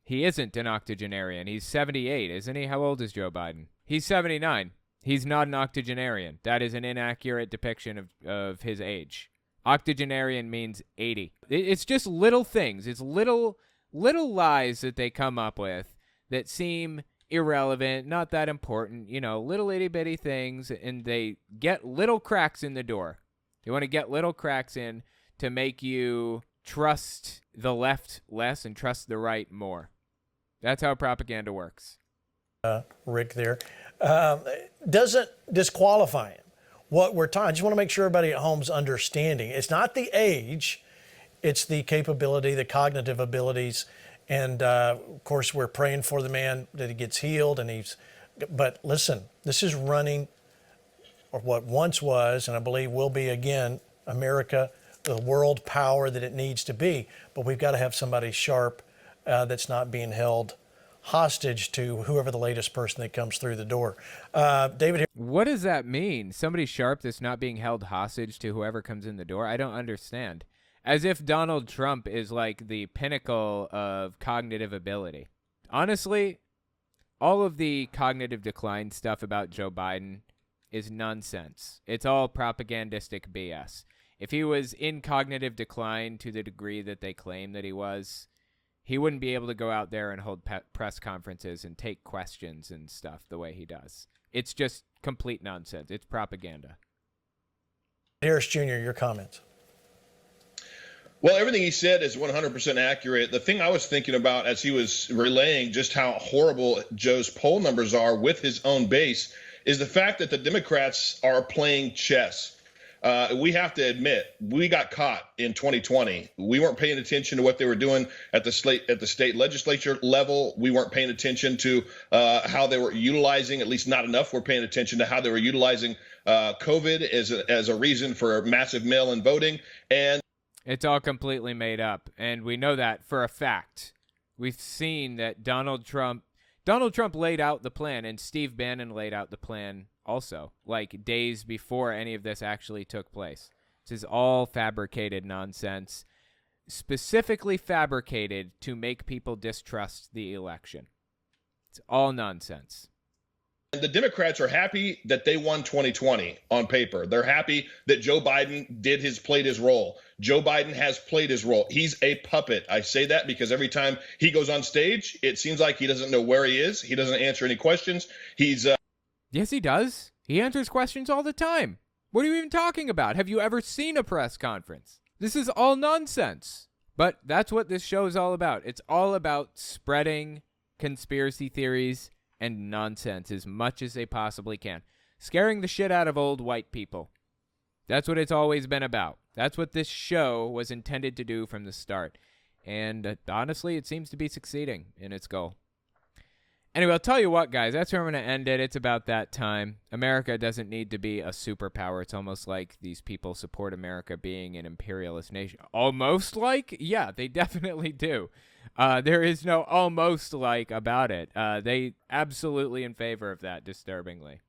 He isn't an octogenarian. He's 78, isn't he? How old is Joe Biden? He's 79. He's not an octogenarian. That is an inaccurate depiction of his age. Octogenarian means 80. It's just little things. It's little lies that they come up with that seem irrelevant, not that important, little itty-bitty things, and they get little cracks in the door. They want to get little cracks in to make you trust the left less and trust the right more. That's how propaganda works. Rick there. Doesn't disqualify him. What we're talking, I just want to make sure everybody at home's understanding. It's not the age, it's the capability, the cognitive abilities. And, of course, we're praying for the man that he gets healed. But listen, this is running, or what once was, and I believe will be again, America, the world power that it needs to be. But we've got to have somebody sharp that's not being held hostage to whoever the latest person that comes through the door. David. What does that mean? Somebody sharp that's not being held hostage to whoever comes in the door? I don't understand. As if Donald Trump is like the pinnacle of cognitive ability. Honestly, all of the cognitive decline stuff about Joe Biden is nonsense. It's all propagandistic BS. If he was in cognitive decline to the degree that they claim that he was, he wouldn't be able to go out there and hold press conferences and take questions and stuff the way he does. It's just complete nonsense. It's propaganda. Harris Jr., your comments. Well, everything he said is 100% accurate. The thing I was thinking about as he was relaying just how horrible Joe's poll numbers are with his own base is the fact that the Democrats are playing chess. We have to admit, we got caught in 2020. We weren't paying attention to what they were doing at the state legislature level. We weren't paying attention to how they were utilizing, at least not enough. We're paying attention to how they were utilizing COVID as a reason for massive mail-in voting. And it's all completely made up, and we know that for a fact. We've seen that Donald Trump laid out the plan, and Steve Bannon laid out the plan also, like days before any of this actually took place. This is all fabricated nonsense, specifically fabricated to make people distrust the election. It's all nonsense. The Democrats are happy that they won 2020 on paper. They're happy that Joe Biden played his role. Joe Biden has played his role. He's a puppet. I say that because every time he goes on stage, it seems like he doesn't know where he is. He doesn't answer any questions. Yes, he does. He answers questions all the time. What are you even talking about? Have you ever seen a press conference? This is all nonsense. But that's what this show is all about. It's all about spreading conspiracy theories and nonsense as much as they possibly can. Scaring the shit out of old white people. That's what it's always been about. That's what this show was intended to do from the start. And honestly, it seems to be succeeding in its goal. Anyway, I'll tell you what, guys. That's where I'm going to end it. It's about that time. America doesn't need to be a superpower. It's almost like these people support America being an imperialist nation. Almost like? Yeah, they definitely do. There is no almost like about it. They absolutely in favor of that, disturbingly.